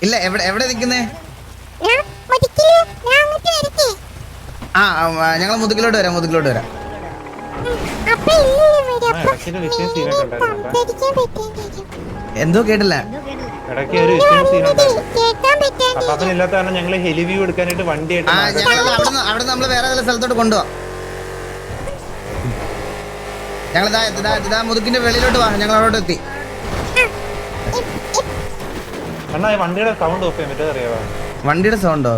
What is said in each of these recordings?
ഇല്ല, എവിടെ നിൽക്കുന്നേ? ആ, ഞങ്ങൾ മുതുകിലോട്ട് വരാം. എന്തോ കേട്ടില്ല. അവിടെ നമ്മൾ വേറെ സ്ഥലത്തോട്ട് കൊണ്ടുപോവാം. ഞങ്ങൾ മുതുക്കിന്റെ വെളിയിലോട്ട് വാ. ഞങ്ങൾ അവിടെ എത്തി. വണ്ടിയുടെ സൗണ്ടോ?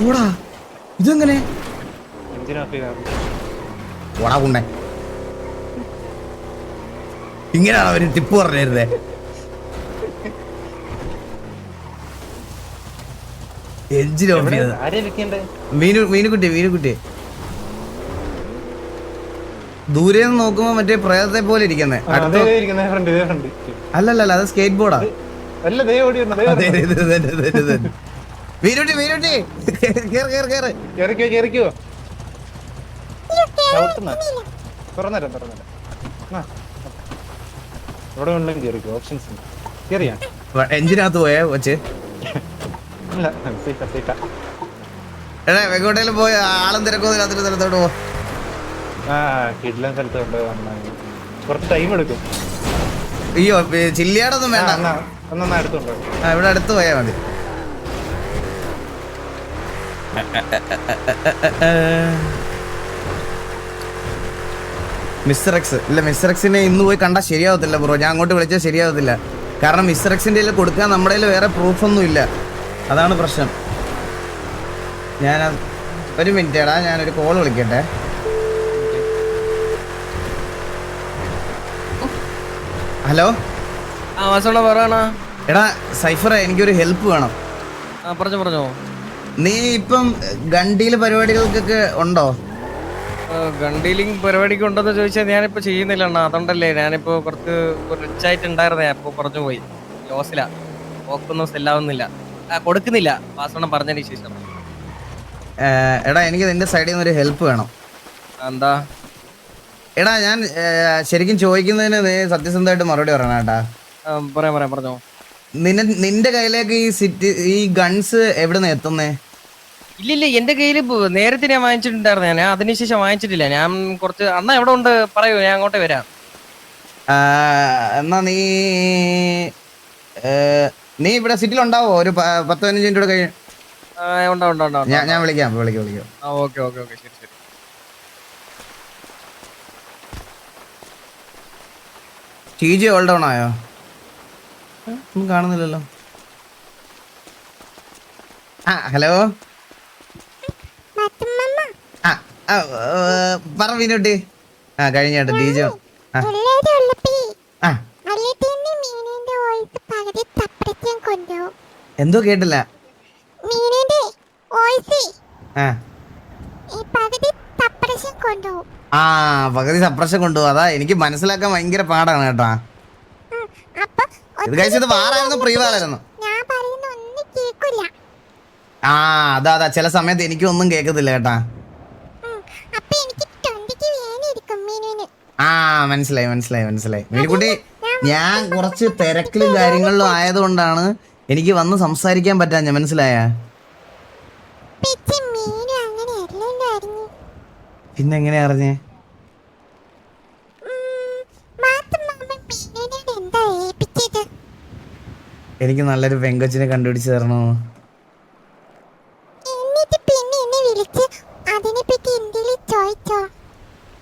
ഓടാ, ഇതെങ്ങനെ? ഓടാ കുണ്ണേ, ഇങ്ങനെയാണോ അവര് ടിപ്പ് പറഞ്ഞിരുന്നേ? എഞ്ചിൻ ഓഫ് ചെയ്തത്. മീനുകുട്ടി ദൂരെ നിന്ന് നോക്കുമ്പോ മറ്റേ പ്രേതത്തെ പോലെ ഇരിക്കുന്നേ. അല്ലല്ല, അത് സ്കേറ്റ് ബോർഡാ. മീനുട്ടി എഞ്ചിനകത്ത് പോയാ വെച്ച് എങ്ങോട്ടേലും പോയ ആളും തിരക്കോ ഇല്ലാത്തൊരു സ്ഥലത്തോട്ട് പോ. കുറച്ച് ടൈം എടുക്കും. അയ്യോ, ചില്ലിയാടൊന്നും വേണ്ട. ഇവിടെ അടുത്ത് പോയാ മതി. മിസ്റ്റർ എക്സ് ഇല്ല, മിസ്റ്റർ എക്സിനെ ഇന്ന് പോയി കണ്ടാൽ ശരിയാവത്തില്ല ബ്രോ. ഞാൻ അങ്ങോട്ട് വിളിച്ചാൽ ശരിയാവത്തില്ല. കാരണം മിസ്റ്റർ എക്സിൻ്റെ കയ്യിൽ കൊടുക്കാൻ നമ്മുടെ കയ്യിൽ വേറെ പ്രൂഫൊന്നും ഇല്ല. അതാണ് പ്രശ്നം. ഞാൻ ഒരു മിനിറ്റ് എടാ, ഞാനൊരു കോൾ വിളിക്കട്ടെ. ഹലോ, എടാ സൈഫറെ, എനിക്കൊരു ഹെൽപ്പ് വേണം. പറഞ്ഞോ. നീ ഇപ്പം ഗണ്ടിയില് പരിപാടികൾക്കൊക്കെ ഉണ്ടോ? ഗണ്ടീലിംഗ് പരിപാടിക്ക് ഉണ്ടെന്ന് ചോദിച്ചാൽ ഞാനിപ്പോ ചെയ്യുന്നില്ല അണ്ണാ. അതുകൊണ്ടല്ലേ ഞാനിപ്പോ കുറച്ച് റിച്ച് ആയിട്ട് ഉണ്ടായിരുന്നേ. അപ്പൊ കുറഞ്ഞു പോയി. ലോസില, നോക്കൊന്നും സെല്ലാവുന്നില്ല, കൊടുക്കുന്നില്ല. വാസവണ്ണം പറഞ്ഞതിന് ശേഷം. എടാ, എനിക്ക് നിന്റെ സൈഡിൽ നിന്ന് ഒരു ഹെൽപ്പ് വേണം. എന്താ? എടാ, ഞാൻ ശരിക്കും ചോദിക്കുന്നതിന് നീ സത്യസന്ധമായിട്ട് മറുപടി പറയണം കേട്ടാ. പറഞ്ഞോ. നിന്റെ കയ്യിലേക്ക് ഈ ഗൺസ് എവിടുന്ന് എത്തുന്നേ? ഇല്ലില്ല, എന്റെ കയ്യില് നേരത്തെ ഞാൻ വാങ്ങിച്ചിട്ടുണ്ടായിരുന്നു. ഞാൻ അതിനുശേഷം വാങ്ങിച്ചിട്ടില്ല. ഞാൻ കുറച്ച് അണ്ണ എവിടെ ഉണ്ട് പറയൂ, ഞാൻ അങ്ങോട്ടേ വരാം. എന്നാ നീ ഇവിടെ സിറ്റിയിൽ ഉണ്ടാവോ? ഒരു 10-15 മിനിറ്റ് കൂടെ കഴിഞ്ഞ് ഞാൻ വിളിക്കാം. ഓക്കെ ശരി. TJ ഓൾ ഡൗൺ ആയോ? ഒന്നും കാണുന്നില്ലല്ലോ. ഹലോ, പറ മീനുട്ടി. കഴിഞ്ഞാട്ട് DJ. എന്തോ കേട്ടില്ല. പകുതി സപ്രഷൻ കൊണ്ടുപോകും. അതാ എനിക്ക് മനസ്സിലാക്കാൻ ഭയങ്കര പാടാണ് കേട്ടാ. ഇത് കഴിച്ചത് വാറായിരുന്നു, പ്രീവാലായിരുന്നു. അതാ ചില സമയത്ത് എനിക്കൊന്നും കേൾക്കത്തില്ല കേട്ടാ. മനസ്സിലായി മീനുകുട്ടി. ഞാൻ കുറച്ച് തിരക്കിലും കാര്യങ്ങളിലും ആയതുകൊണ്ടാണ് എനിക്ക് വന്ന് സംസാരിക്കാൻ പറ്റാഞ്ഞ. മനസ്സിലായ? പിന്നെങ്ങനെയാ അറിഞ്ഞേ? എനിക്ക് നല്ലൊരു പെങ്കൊച്ചിനെ കണ്ടുപിടിച്ച് തരണോ?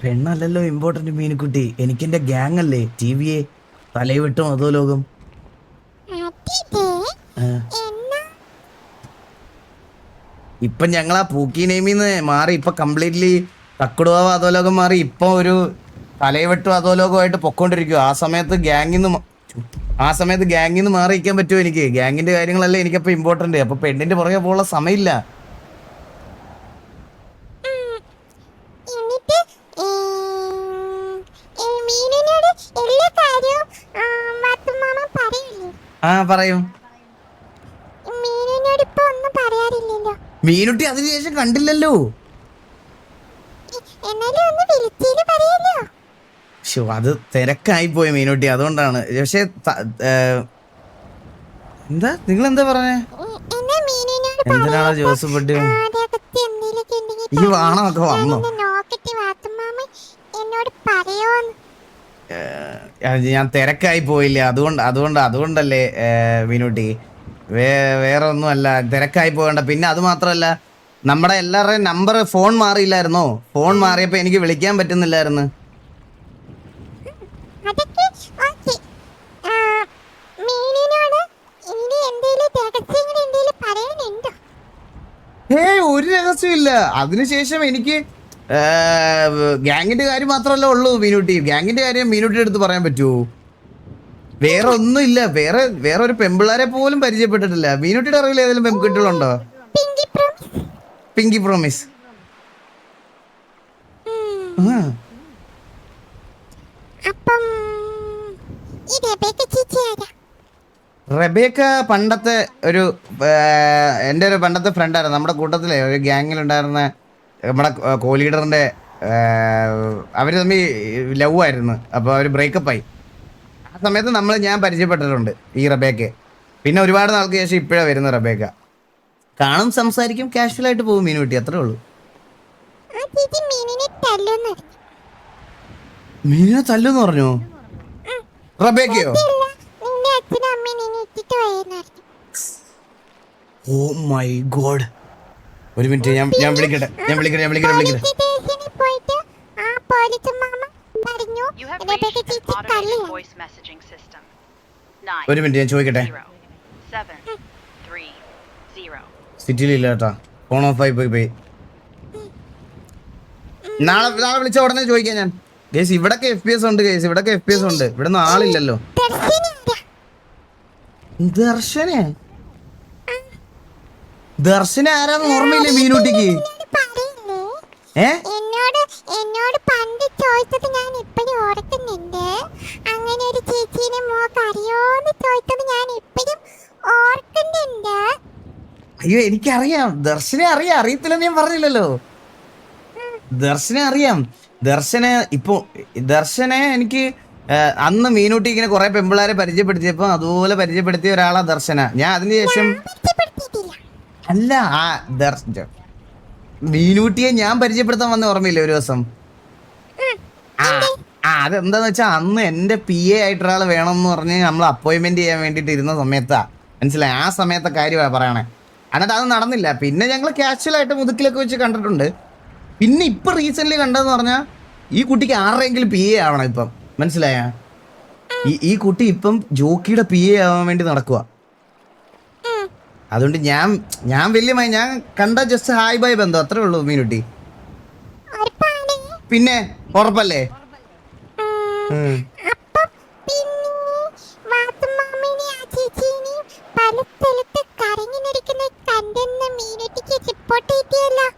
പെണ്ണല്ലല്ലോ ഇമ്പോർട്ടന്റ് മീനുകുട്ടി. എനിക്കെന്റെ ഗ്യാങ് അല്ലേ, TVA, തലവിട്ടും അതോ ലോകം. ഇപ്പൊ ഞങ്ങളാ പൂക്കി നെയ്മീന്ന് മാറി ഇപ്പൊ കംപ്ലീറ്റ്ലി തക്കുടുവാവ് അധോലോകം മാറി ഇപ്പൊ ഒരു തലയവെട്ടും അധോലോകമായിട്ട് പൊക്കോണ്ടിരിക്കുക. ആ സമയത്ത് ഗ്യാങ്ങിൽ നിന്ന് മാറി ഇരിക്കാൻ പറ്റുമോ? എനിക്ക് ഗ്യാങ്ങിന്റെ കാര്യങ്ങളല്ലേ എനിക്കപ്പോ ഇമ്പോർട്ടന്റ്. അപ്പൊ പെണ്ണിന്റെ പുറകെ പോകാനുള്ള സമയമില്ല. പറയൂ. മീനുട്ടി അതിനുശേഷം കണ്ടില്ലല്ലോ. ശോ, അത് തിരക്കായി പോയി മീനുട്ടി, അതുകൊണ്ടാണ്. പക്ഷെ എന്താ നിങ്ങൾ എന്താ പറഞ്ഞേ? എന്നാ മീനിനോട് എന്തിനാണോ ജോസഫ് പെട്ടി രഹസ്യം എന്തെങ്കിലുമൊക്കെ ഉണ്ടെങ്കിൽ ഈ വാണമൊക്കെ വന്നോ? ഞാനൊന്ന് നോക്കട്ടെ വാത്തുമാമ എന്നോട് പറയോന്ന്. ഞാൻ തിരക്കായി പോയില്ലേ, അതുകൊണ്ടല്ലേ മീനുട്ടി, വേറെ ഒന്നുമല്ല, തിരക്കായി പോകണ്ട. പിന്നെ അത് മാത്രമല്ല, നമ്മുടെ എല്ലാവരുടെയും നമ്പർ ഫോൺ മാറിയില്ലായിരുന്നോ? ഫോൺ മാറിയപ്പോ എനിക്ക് വിളിക്കാൻ പറ്റുന്നില്ലായിരുന്നു. അതൊക്കെ ഓക്കേ. മീനിനോട് ഇനി എന്തെങ്കിലും രഹസ്യങ്ങൾ എന്തെങ്കിലും പറയാനുണ്ടോ? ഒരു രഹസ്യമില്ല. അതിനുശേഷം എനിക്ക് ഗ്യാങ്ങിന്റെ കാര്യം മാത്രമല്ല ഉള്ളൂ മീനുട്ടി. ഗ്യാങ്ങിന്റെ കാര്യം മീനുട്ടിയുടെ അടുത്ത് പറയാൻ പറ്റുമോ? വേറെ ഒന്നുമില്ല. വേറെ ഒരു പെമ്പിള്ളാരെ പോലും പരിചയപ്പെട്ടിട്ടില്ല. മീനുട്ടിയുടെ അറിവിൽ ഏതെങ്കിലും പെൺകുട്ടികളുണ്ടോ? പിങ്കി പ്രോമിസ്. പിങ്കി പ്രോമിസ്. അപ്പം ഈ റെബേക്ക ചേച്ചി ആരാ? റെബേക്ക പണ്ടത്തെ ഒരു എൻ്റെ ഒരു പണ്ടത്തെ ഫ്രണ്ടായിരുന്നു. നമ്മുടെ കൂട്ടത്തിലെ ഒരു ഗ്യാങ്ങിലുണ്ടായിരുന്ന നമ്മുടെ കോലീഡറിൻ്റെ അവർ തമ്മിൽ ലവ് ആയിരുന്നു. അപ്പോൾ അവർ ബ്രേക്കപ്പായി. ആ സമയത്ത് ഞാൻ പരിചയപ്പെട്ടിട്ടുണ്ട് ഈ റെബേക്ക്. പിന്നെ ഒരുപാട് നാൾക്ക് ശേഷം ഇപ്പോഴാണ് വരുന്നത് റെബേക്ക. കാണും, സംസാരിക്കും, കാഷ്വലായിട്ട് പോകും മീനുട്ടി, അത്രേ ഉള്ളൂ. ആ ചേച്ചി മീനിനെ തല്ലുന്നു. മീനിനെ തല്ലുന്ന് പറഞ്ഞോ? റെബേക്കയോ? നിന്റെ അച്ഛനും അമ്മയും നിന്നെ ഇട്ടിട്ട് പോയെന്ന് പറഞ്ഞു. Oh my God. ഒരു മിനിറ്റ്, ഞാൻ വിളിക്കട്ടെ. പോലീസ് സ്റ്റേഷനിൽ പോയിട്ട് ആ പോലീസ് മാമ പറഞ്ഞു You have Rebecca reached an ചേച്ചി automated കള്ളിയാണ്. voice messaging system. ഒരു മിനിറ്റ്, ഞാൻ ചോദിക്കട്ടെ. 90730. സിറ്റിയിൽ ഇല്ല കേട്ടാ, ഫോൺ ഓഫ് ആയി പോയി. നാളെ വിളിച്ച ഉടനെ ചോദിക്കാം ഞാൻ. കേസ് ഇവിടൊക്കെ FPS ഉണ്ട്, ഇവിടെ ഒന്നും ആളില്ലല്ലോ. ദർശിനി ആരാ? ദർശന ആരാന്ന് ഓർമ്മയില്ലേ മീനുട്ടിക്ക്? പറയില്ലേ? എന്നോട് പണ്ട് ചോദിച്ചത് ഞാൻ ഇപ്പഴും ഓർക്കുന്നുണ്ട്. അങ്ങനെ ഒരു ചേച്ചീനെ മോക്ക് അറിയോന്ന് ചോദിച്ചത് ഞാൻ ഇപ്പഴും ഓർക്കുന്നുണ്ട്. അയ്യോ, എനിക്കറിയാം ദർശനെ അറിയാം. അറിയത്തില്ലെന്ന് ഞാൻ പറഞ്ഞില്ലല്ലോ. ദർശനെ അറിയാം. ദർശനെ എനിക്ക് അന്ന് മീനുട്ടി ഇങ്ങനെ കുറെ പെമ്പിള്ളാരെ പരിചയപ്പെടുത്തിയപ്പോ അതുപോലെ പരിചയപ്പെടുത്തിയ ഒരാളാ ദർശന. ഞാൻ അതിനുശേഷം പരിചയപ്പെടുത്തിയിട്ടില്ല. അല്ല, മീനൂട്ടിയെ ഞാൻ പരിചയപ്പെടുത്താൻ വന്ന ഓർമ്മയില്ലേ ഒരു ദിവസം? അതെന്താന്ന് വെച്ചാൽ അന്ന് എന്റെ PA ആയിട്ട് ഒരാൾ വേണമെന്ന് പറഞ്ഞ് നമ്മൾ അപ്പോയിന്റ്മെന്റ് ചെയ്യാൻ വേണ്ടിട്ട് ഇരുന്ന സമയത്താ, മനസ്സിലായി? ആ സമയത്തെ കാര്യമാണ് പറയണേ. എന്നിട്ട് അത് നടന്നില്ല. പിന്നെ ഞങ്ങൾ കാഷ്വലായിട്ട് മുതുക്കിലൊക്കെ വെച്ച് കണ്ടിട്ടുണ്ട്. പിന്നെ ഇപ്പൊ റീസെന്റ് കണ്ടതെന്ന് പറഞ്ഞാൽ ഈ കുട്ടിക്ക് ആരുടെയെങ്കിലും PA ആവണം ഇപ്പം, മനസ്സിലായ? ഈ കുട്ടി ഇപ്പം ജോക്കിയുടെ PA ആവാൻ വേണ്ടി നടക്കുക. അതുകൊണ്ട് ഞാൻ വലിയമായി ഞാൻ കണ്ട ജസ്റ്റ് ഹായ് ബൈ ബന്ധം, അത്രേ ഉള്ളൂ മീനുട്ടി. പിന്നെ ഉറപ്പല്ലേ? അപ്പം പിന്നെ വാത്തുമാമിനെ ആ ചേച്ചീനെയും പല സ്ഥലത്ത് കരഞ്ഞു നിൽക്കുന്ന കണ്ടെന്ന് മീനുട്ടിക്ക് റിപ്പോർട്ട് ചെയ്തിയല്ലോ.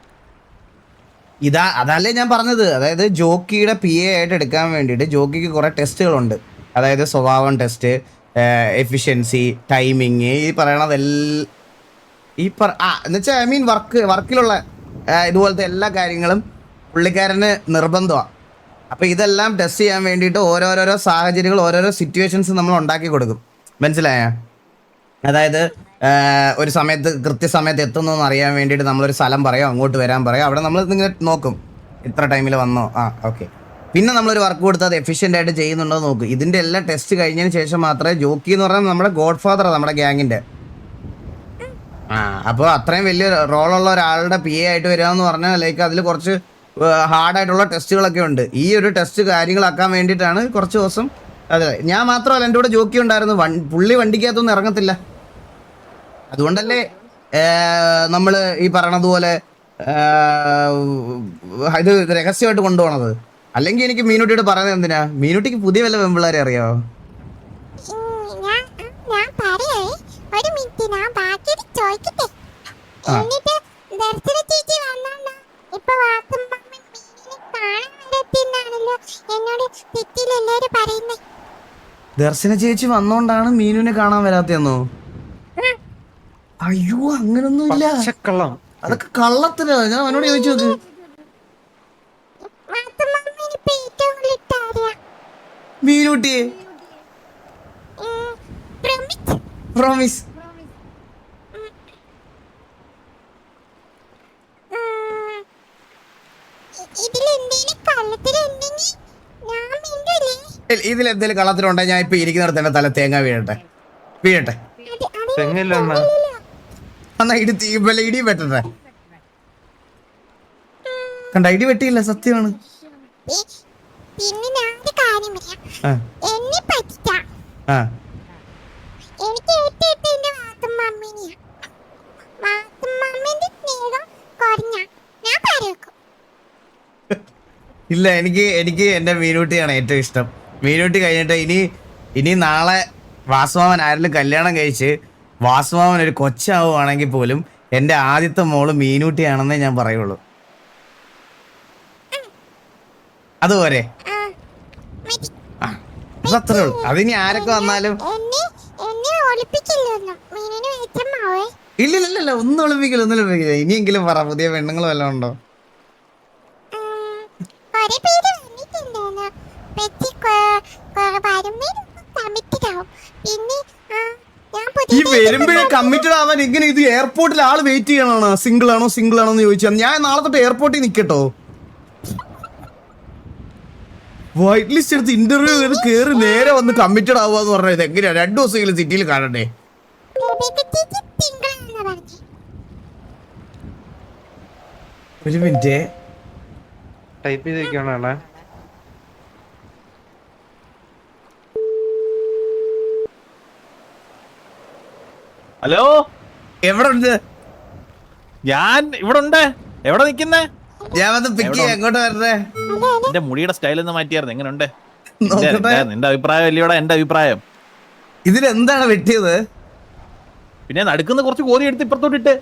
അതല്ലേ ഞാൻ പറഞ്ഞത്. അതായത് ജോക്കിയുടെ PA ആയിട്ട് എടുക്കാൻ വേണ്ടിയിട്ട് ജോക്കിക്ക് കുറെ ടെസ്റ്റുകളുണ്ട്. അതായത് സ്വഭാവം ടെസ്റ്റ്, എഫിഷ്യൻസി, ടൈമിങ്, ഈ പറയണതെല്ലാം എന്നുവെച്ചാൽ ഐ മീൻ വർക്കിലുള്ള ഇതുപോലത്തെ എല്ലാ കാര്യങ്ങളും പുള്ളിക്കാരന് നിർബന്ധമാണ്. അപ്പോൾ ഇതെല്ലാം ടെസ്റ്റ് ചെയ്യാൻ വേണ്ടിയിട്ട് ഓരോരോ സാഹചര്യങ്ങൾ, ഓരോരോ സിറ്റുവേഷൻസ് നമ്മൾ ഉണ്ടാക്കി കൊടുക്കും, മനസ്സിലായ? അതായത് ഒരു സമയത്ത് കൃത്യസമയത്ത് എത്തുന്നതെന്ന് അറിയാൻ വേണ്ടിയിട്ട് നമ്മളൊരു സ്ഥലം പറയാം, അങ്ങോട്ട് വരാൻ പറയാം. അവിടെ നമ്മൾ ഇങ്ങനെ നോക്കും, ഇത്ര ടൈമിൽ വന്നോ, ഓക്കെ. പിന്നെ നമ്മളൊരു വർക്ക് കൊടുത്ത് അത് എഫിഷ്യൻ്റ് ആയിട്ട് ചെയ്യുന്നുണ്ടോ നോക്കും. ഇതിൻ്റെ എല്ലാം ടെസ്റ്റ് കഴിഞ്ഞതിന് ശേഷം മാത്രമേ ജോക്കി എന്ന് പറഞ്ഞാൽ നമ്മുടെ ഗോഡ് ഫാദറാണ് നമ്മുടെ ഗ്യാങ്ങിൻ്റെ. അപ്പോൾ അത്രയും വലിയ റോളുള്ള ഒരാളുടെ PA ആയിട്ട് വരിക എന്ന് പറഞ്ഞാൽ ലൈക്ക് അതിൽ കുറച്ച് ഹാർഡായിട്ടുള്ള ടെസ്റ്റുകളൊക്കെ ഉണ്ട്. ഈ ഒരു ടെസ്റ്റ് കാര്യങ്ങളാക്കാൻ വേണ്ടിയിട്ടാണ് കുറച്ച് ദിവസം. അതെ, ഞാൻ മാത്രമല്ല, എൻ്റെ കൂടെ ജോക്കി ഉണ്ടായിരുന്നു. പുള്ളി വണ്ടിക്കകത്തൊന്നും ഇറങ്ങത്തില്ല. അതുകൊണ്ടല്ലേ നമ്മൾ ഈ പറയണതുപോലെ ഇത് രഹസ്യമായിട്ട് കൊണ്ടുപോകണത്. അല്ലെങ്കിൽ എനിക്ക് മീനുട്ടിയോട് പറയുന്നത് എന്തിനാ? മീനുട്ടിക്ക് പുതിയ വല്ല പെമ്പിള്ളാരെ അറിയാമോ? ഞാൻ പറയേ, ഒരു മിനിറ്റ്, ഞാൻ ബാക്കി ചോദിക്കട്ടെ. എന്നിട്ട് ദർശന ചേച്ചി വന്നോണ്ടോ ഇപ്പൊ വാത്തുമാമൻ മീനിനെ കാണാൻ വരത്തിന്നാണല്ലോ എന്നോട് തെറ്റിൽ എല്ലാരും പറയുന്നേ. ദർശന ചേച്ചി വന്നോണ്ടാണ് മീനുവിനെ കാണാൻ വരാത്തെന്നോ? അയ്യോ, അങ്ങനൊന്നും ഇല്ല. പച്ചക്കള്ളം. അതൊക്കെ കള്ളത്തിനാ. ഞാൻ അവനോട് ചോദിച്ചു നോക്ക്. വാത്തുമാമൻ ഇപ്പൊ ഏറ്റവും കൂടുതൽ ഇട്ടാരാ? മീനൂട്ടിയെ പ്രോമിസ്. ഇതിലെന്തേലും കള്ളത്തിലുണ്ടെങ്കിൽ ഞാൻ മിണ്ടൂലേ. ഇതിലെന്തേലും കള്ളത്തിലുണ്ടെ ഞാൻ ഇപ്പൊ ഇരിക്കുന്നിടത്ത് എന്റെ തല തേങ്ങ വീഴട്ടെ. തെങ്ങില്ല അണ്ണാ. എന്നാ ഇടിയും വെട്ടട്ടെ. കണ്ട ഇടി വെട്ടിയില്ല, സത്യമാണ്. പിന്നെ ഞാൻ ഒരു കാര്യം പറയാം. ആ എന്നെ പറ്റിക്കാം. ആ എനിക്ക് ഏറ്റവും എന്റെ വാത്തുമ്മമ്മേനെയാ. വാത്തുമ്മമ്മേന്റെ സ്നേഹം കുറഞ്ഞ ഞാൻ പറയും. ഇല്ല, എനിക്ക് എന്റെ മീനൂട്ടിയാണ് ഏറ്റവും ഇഷ്ടം. മീനൂട്ടി കഴിഞ്ഞിട്ട് ഇനി നാളെ വാസുമാവൻ ആരെങ്കിലും കല്യാണം കഴിച്ച് വാസുമാവൻ ഒരു കൊച്ചാവുകയാണെങ്കിൽ പോലും എന്റെ ആദ്യത്തെ മോള് മീനൂട്ടിയാണെന്നേ ഞാൻ പറയുള്ളൂ. അതുപോലെ അതത്രേ ഉള്ളൂ. അതിനി ആരൊക്കെ വന്നാലും എന്നെ ഒളിപ്പിക്കില്ലൊന്നും. മീനിന് വെച്ചമാവേ. ഇല്ലില്ല, ഒന്നും ഒളിപ്പിക്കില്ല. ഇനിയെങ്കിലും പറ, പുതിയ പെണ്ണുങ്ങൾ വല്ലതും ഉണ്ടോ? കുറെ പേര് വന്നിട്ടുണ്ടായിരുന്നു. പിന്നെ ഈ വരുമ്പോഴേ കമ്മിറ്റഡ് ആവാൻ ഇങ്ങനെ ഇത് എയർപോർട്ടിൽ ആള് വെയിറ്റ് ചെയ്യണോ? സിംഗിൾ ആണോ എന്ന് ചോദിച്ചാൽ ഞാൻ നാളെ തൊട്ട് എയർപോർട്ടിൽ നിക്കട്ടോ? വൈറ്റ് ലിസ്റ്റ് എടുത്ത് ഇന്റർവ്യൂ ചെയ്ത് കേറി നേരെ വന്ന് കമ്മിറ്റഡ് ആവുക പറഞ്ഞത് എങ്ങനെയാ? 2 ദിവസമെങ്കിലും സിറ്റിയിൽ കാണണ്ടേ? ഒരു മിനിറ്റ് ടൈപ്പ് ചെയ്ത് വെക്കണോ അണ്ണാ? ഹലോ, എവിടെ ഉണ്ട്? ഞാൻ ഇവിടെ ഉണ്ട്. എവിടെ നിക്കുന്നേ? ഞാൻ വന്ന് പിക്ക് ചെയ്യാം. എങ്ങോട്ട് വരണേ? എന്റെ മുടിയുടെ സ്റ്റൈൽ ഒന്ന് മാറ്റിയായിരുന്നു. എങ്ങനെയുണ്ട്? നോക്കട്ടെ. നിന്റെ അഭിപ്രായം അല്ലയോടാ എന്റെ അഭിപ്രായം. ഇതിലെന്താണ് വെട്ടിയത്? പിന്നെ നടുക്കുന്ന കുറച്ച് കോരി എടുത്ത് ഇപ്പുറത്തോട്ടിട്ട്.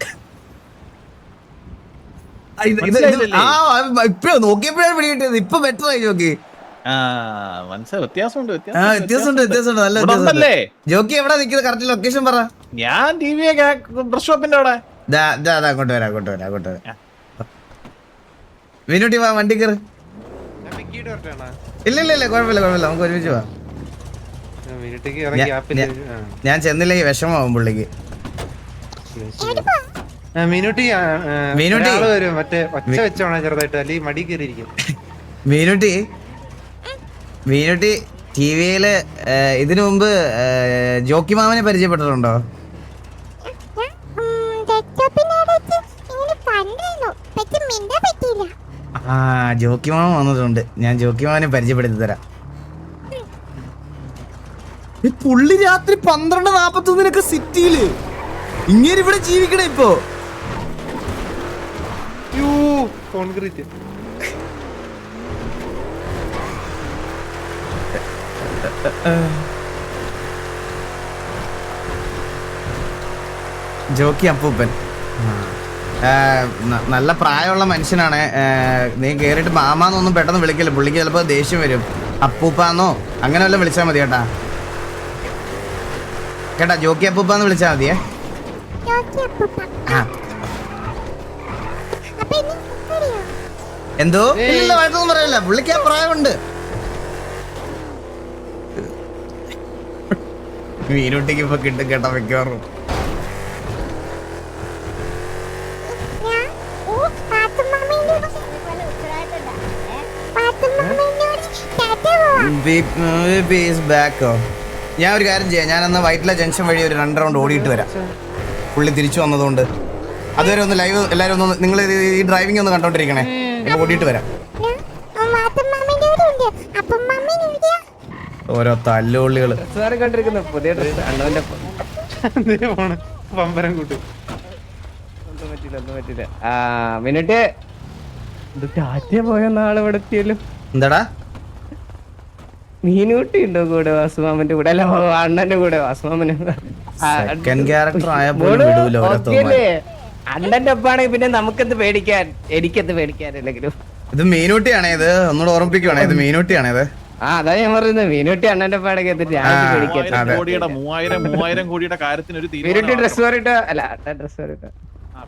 ഇപ്പൊ നോക്കിയപ്പോഴാണ് പിടികിട്ടിയത്. ഇപ്പൊ ബെറ്റർ ആയി നോക്കി. മനസ്സിലായി, വ്യത്യാസമുണ്ട്. വ്യത്യാസമുണ്ട്. നല്ല വ്യത്യാസമുണ്ട്. ജോക്കി എവിടെ നിൽക്കുന്നത്? കറക്റ്റ് ലൊക്കേഷൻ പറ. ഞാൻ ടി വി ഡ്രസ് ഷോപ്പിന്റെ അവിടെ. അങ്ങോട്ട് വരാം. വിനോട്ടി വാ, വണ്ടി കയറി. ഇല്ല കുഴപ്പമില്ല, നമുക്ക് ഒരുമിച്ച് പോവാം. ഞാൻ ചെന്നില്ലെങ്കിൽ വിഷമാവും പുള്ളിക്ക്. മീനൂട്ടി വരും. മറ്റേ ഒച്ച വെച്ചോണേ ചെറുതായിട്ട്, അല്ലെങ്കിൽ മടി കയറിയിരിക്കും. മീനൂട്ടി ടിവിയില് ഇതിനു മുമ്പ് ജോക്കി മാമനെ പരിചയപ്പെട്ടിട്ടുണ്ടോ? ആ, ജോക്കി മാമൻ വന്നിട്ടുണ്ട്. ഞാൻ ജോക്കി മാമനെ പരിചയപ്പെടുത്തി തരാം. പുള്ളി രാത്രി 12:41 സിറ്റിയില് ഇങ്ങനെ ഇവിടെ ജീവിക്കണേ ഇപ്പോ. കോൺക്രീറ്റ് ജോക്കി അപ്പൂപ്പൻ നല്ല പ്രായമുള്ള മനുഷ്യനാണ്. നീ കേറിയിട്ട് മാമാന്നൊന്നും പെട്ടെന്ന് വിളിക്കില്ല. പുള്ളിക്ക് ചിലപ്പോ ദേഷ്യം വരും. അപ്പൂപ്പാന്നോ അങ്ങനെ വല്ലതും വിളിച്ചാൽ മതി കേട്ടാ. ജോക്കി അപ്പൂപ്പാന്ന് വിളിച്ചാൽ മതിയേ. എന്തോ ഇല്ല, വഴക്കൊന്നും പറയല്ല. പുള്ളിക്ക് ആ പ്രായമുണ്ട്. മീനൂട്ടിക്ക് ഇപ്പൊ കിട്ടും കേട്ടാ മിക്കവാറും. ഞാൻ ഒരു കാര്യം ചെയ്യാം. ഞാനന്ന് വൈറ്റില ജംഗ്ഷൻ വഴി ഒരു 2 റൗണ്ട് ഓടിയിട്ട് വരാം. പുള്ളി തിരിച്ചു വന്നതുകൊണ്ട് അതുവരെ ഒന്ന് ലൈവ് എല്ലാവരും ഒന്ന് നിങ്ങൾ ഈ ഡ്രൈവിംഗ് ഒന്ന് കണ്ടോണ്ടിരിക്കണേ. ഓടിയിട്ട് വരാം. ഓരോ തല്ലുള്ളികള് പുതിയ ഡ്രസ് അണ്ണന്റെ പമ്പരം കൂട്ടും. ഒന്നും പറ്റില്ല. മിനിറ്റ് ടാറ്റ പോയ നാളെ ഇവിടെ എത്തിയല്ലോ. എന്താടാ? മീനൂട്ടി ഉണ്ടോ കൂടെ? വാസുമാമന്റെ കൂടെ അല്ല, അണ്ണന്റെ കൂടെ. വാസുമാമന് ക്യാരക്ടർ ആയപ്പോഴല്ലേ? അണ്ണന്റെ ഒപ്പാണെങ്കിൽ പിന്നെ നമുക്കെന്ത് പേടിക്കാൻ, എനിക്കെന്ത് പേടിക്കാനല്ലെങ്കിലും. ഇത് മീനൂട്ടിയാണേ. ഇത് ഒന്നുകൂടെ ഓർമ്മിപ്പിക്കുവാണേ, ഇത് മീനൂട്ടിയാണേ. ഇത് അതാ ഞാൻ പറയുന്നത്. മീനൂട്ടി അണ്ണന്റെ ഒപ്പാണെങ്കിൽ പേടിക്കാൻ. 3000 കോടിയുടെ കാര്യത്തിന് ഒരു മീനൂട്ടി ഡ്രസ് മാറിട്ടോ അല്ല ഡ്രസ് മാറിട്ടോ.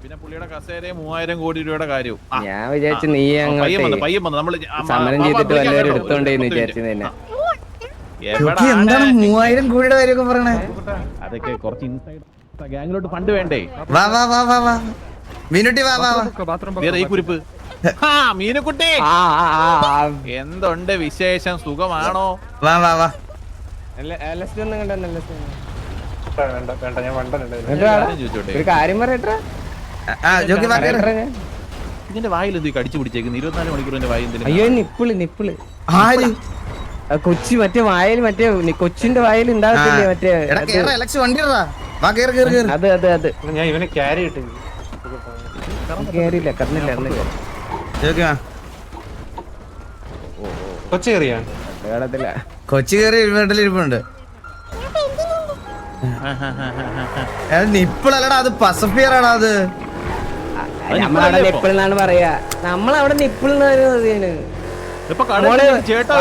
പിന്നെ പുള്ളിയുടെ കസേര 3000 കോടി രൂപയുടെ കാര്യവും. ഞാൻ വിചാരിച്ചു നീ അങ്ങോട്ട് സമരം ചെയ്തിട്ട് വല്ലവരും എടുത്തോണ്ടേന്ന് വിചാരിച്ചു തന്നെ. ജോക്കി എന്താണ് 3000 കോടിയുടെ കാര്യമൊക്കെ പറയണേ? അതൊക്കെ കുറച്ച് ഇൻസൈഡ് ഗ്യാങ്ങിലോട്ട് ഫണ്ട് വേണ്ടേ? വാ വാ വാ വാ വാ മീനുട്ടി വാ വാ വാ. വേറെ ഈ കുരിപ്പ്. മീനുക്കുട്ടി എന്തുണ്ട് വിശേഷം? സുഖമാണോ? വാ വാ വാ. വേണ്ട വേണ്ട ഞാൻ വണ്ടനുണ്ട് ചോദിച്ചോട്ടെ, ഒരു കാര്യം പറയട്ടെ ആ ജോക്കി വാ കേറ്. ഇതിന്റെ വായിൽ എന്ത് കടിച്ചു പിടിച്ചേക്കുന്നു? 24 മണിക്കൂറിന്റെ വായിൽ എന്തിനാ? അയ്യോ നിപ്പിള് ആര്? ആ കൊച്ചി മറ്റേ വായിൽ മറ്റേ കൊച്ചിന്റെ വായിൽ ഉണ്ടാകത്തില്ലേ മറ്റേ എടാ കേറ്, ഇലക്ഷൻ വണ്ടി ഇടടാ. വാ കേറ് കേറ് കേറ്. അത് ഞാൻ ഇവനെ ക്യാരി ഇട്ടു കേറിയില്ല കറന്നില്ല ജോക്കി വാ. കൊച്ചു കയറിയാ കേടത്തില്ല കൊച്ചി കയറി വീട്ടിലിരിപ്പുണ്ട്. നിപ്പിളല്ലടാ, അത് പസഫിയറാടാ അത്. നമ്മളവിടെ നിപ്പിൾ എന്നാണ് പറയാ, നമ്മളവിടെ നിപ്പിൾ ഇപ്പൊ കടയിൽ ചേട്ടാ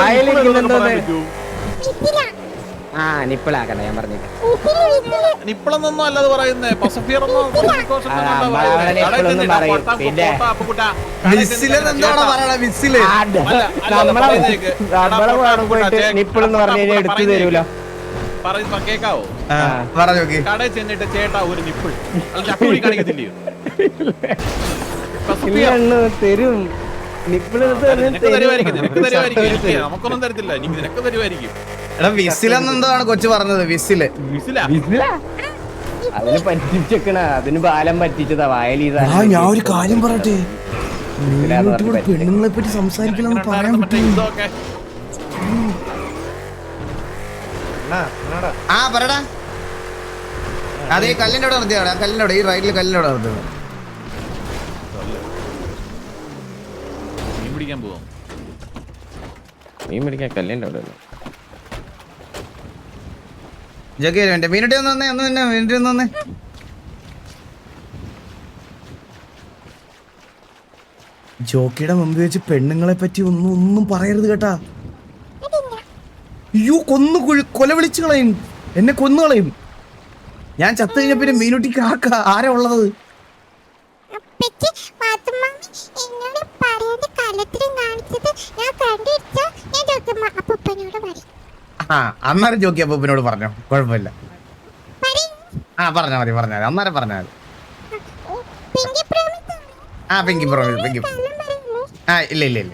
ആ നിപ്പിളാക്കണ്ട ഞാൻ പറഞ്ഞില്ല. നിപ്പിളൊന്നും അല്ലാതെ പറയുന്നേ, പസഫിയർ വിസിലെന്താടാ പറയണ വിസില്? നിപ്പിൾ എന്ന് പറഞ്ഞു കഴിഞ്ഞാൽ എടുത്തു തരൂലോ. കേക്കാവോ? പറ ജോക്കി. കടയിൽ ചെന്നിട്ട് ചേട്ടാ ഒരു നിപ്പിൾ അപ്പുടി കാണിക്കത്തില്ലയോ? തരും നിപ്പിൾ നിനക്ക് തരുമായിരിക്കും, നമുക്കൊന്നും തരത്തില്ല, നിനക്ക് തരുമായിരിക്കും. എടാ വിസിലെന്നെന്താണ് കൊച്ചു പറഞ്ഞത്? വിസില് അതിന് പറ്റിച്ചേക്കണ, അതിന് ബാലം പറ്റിച്ചതാ വായലീതാ. ഞാൻ ഒരു കാര്യം പറയട്ടെ, പെണ്ണുങ്ങളെ പറ്റി സംസാരിക്കണമെന്ന് പറയാൻ പറ്റില്ല. ആ പറടാ. അതെ കല്ലിന്റെ അവിടെ നിർത്തിയാടാ, കല്ലിന്റെ അവിടെ, ഈ റൈറ്റില് കല്ലിന്റെ അവിടെ നിർത്തുന്നത്. മീൻ പിടിക്കാൻ പോവാം. മീൻ പിടിക്കാൻ കല്ലിന്റെ അവിടെ ജോക്കി വേണ്ടേ? മീനുട്ടി ഒന്ന് വന്നേ, ഒന്ന് തന്നെ മീനുട്ടി ഒന്ന് വന്നേ. ജോക്കിയുടെ മുമ്പ് വെച്ച് പെണ്ണുങ്ങളെ പറ്റി ഒന്നും പറയരുത് കേട്ടാ. അയ്യോ കൊല വിളിച്ചു കളയും, എന്നെ കൊന്നു കളയും. ഞാൻ ചത്തു കഴിഞ്ഞ പിന്നെ മീനുട്ടിക്ക് ആരാ ഉള്ളത്? ആ അന്നേരം ജോക്കി അപ്പൂപ്പനോട് പറഞ്ഞോ, കുഴപ്പമില്ല. ആ പറഞ്ഞാ മതി, പറഞ്ഞാൽ മതി, അന്നേരം പറഞ്ഞാൽ മതി. ആ പിങ്കി പ്രോമിസ്, പിങ്കി. ആ ഇല്ല ഇല്ല ഇല്ല.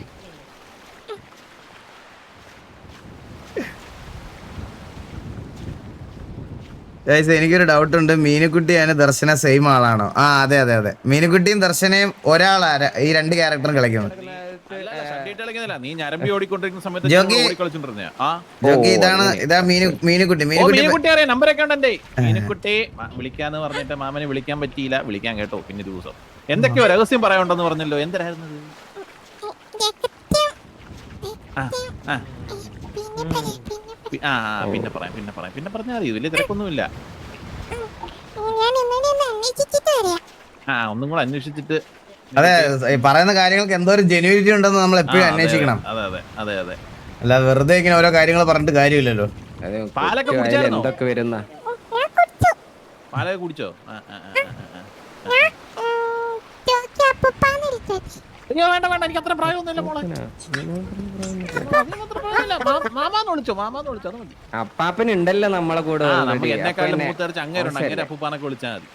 എനിക്കൊരു ഡൗട്ട് ഉണ്ട്, മീനുക്കുട്ടി അതിന് ദർശന സെയിം ആളാണോ? ആ അതെ അതെ അതെ, മീനുക്കുട്ടിയും ദർശനയും ഒരാളാ ഈ രണ്ട് ക്യാരക്ടറും കളിക്കുന്നത്. നീ ഞരമ്പി ഓടിക്കൊണ്ടിരിക്കുന്ന സമയത്ത് ജോക്കി ഇതാ മീനുക്കുട്ടി. മീനുക്കുട്ടി അറിയാം, നമ്പറൊക്കെ ഉണ്ട് എന്റെ. മീനുക്കുട്ടി വിളിക്കാന്ന് പറഞ്ഞിട്ട് മാമനെ വിളിക്കാൻ പറ്റിയില്ല, വിളിക്കാൻ കേട്ടോ പിന്നെ ദിവസം. എന്തൊക്കെയോ രഹസ്യം പറയാനുണ്ടെന്ന് പറഞ്ഞല്ലോ, എന്തായിരുന്നു? പിന്നെ പറഞ്ഞാൽ മതി, വലിയ തിരക്കൊന്നുമില്ല. ഒന്നും കൂടെ അന്വേഷിച്ചിട്ട്. അതെ, പറയുന്ന കാര്യങ്ങൾക്ക് എന്തോ ഒരു ജെന്യൂരിറ്റി ഉണ്ടെന്ന് നമ്മൾ എപ്പോഴും അന്വേഷിക്കണം. അതെ അല്ല വെറുതെ ഇങ്ങനെ ഓരോ കാര്യങ്ങൾ പറഞ്ഞിട്ട് കാര്യമില്ലല്ലോ. പാലൊക്കെ കുടിച്ചായിരുന്നോ? എന്തൊക്കെ വരുന്ന പാലൊക്കെ കുടിച്ചോ? വേണ്ട എനിക്ക് അത്ര പ്രായമൊന്നുമില്ല മോളെ. മാമാന്ന് വിളിച്ചോ, അത് മതി. അപ്പാപ്പൻ ഉണ്ടല്ലോ നമ്മളെ കൂടെ. നമുക്ക് എന്നെക്കാളും മൂത്തറിച്ച് അങ്ങേരുണ്ട്, അങ്ങനെ അപ്പൂപ്പാനൊക്കെ വിളിച്ചാൽ മതി.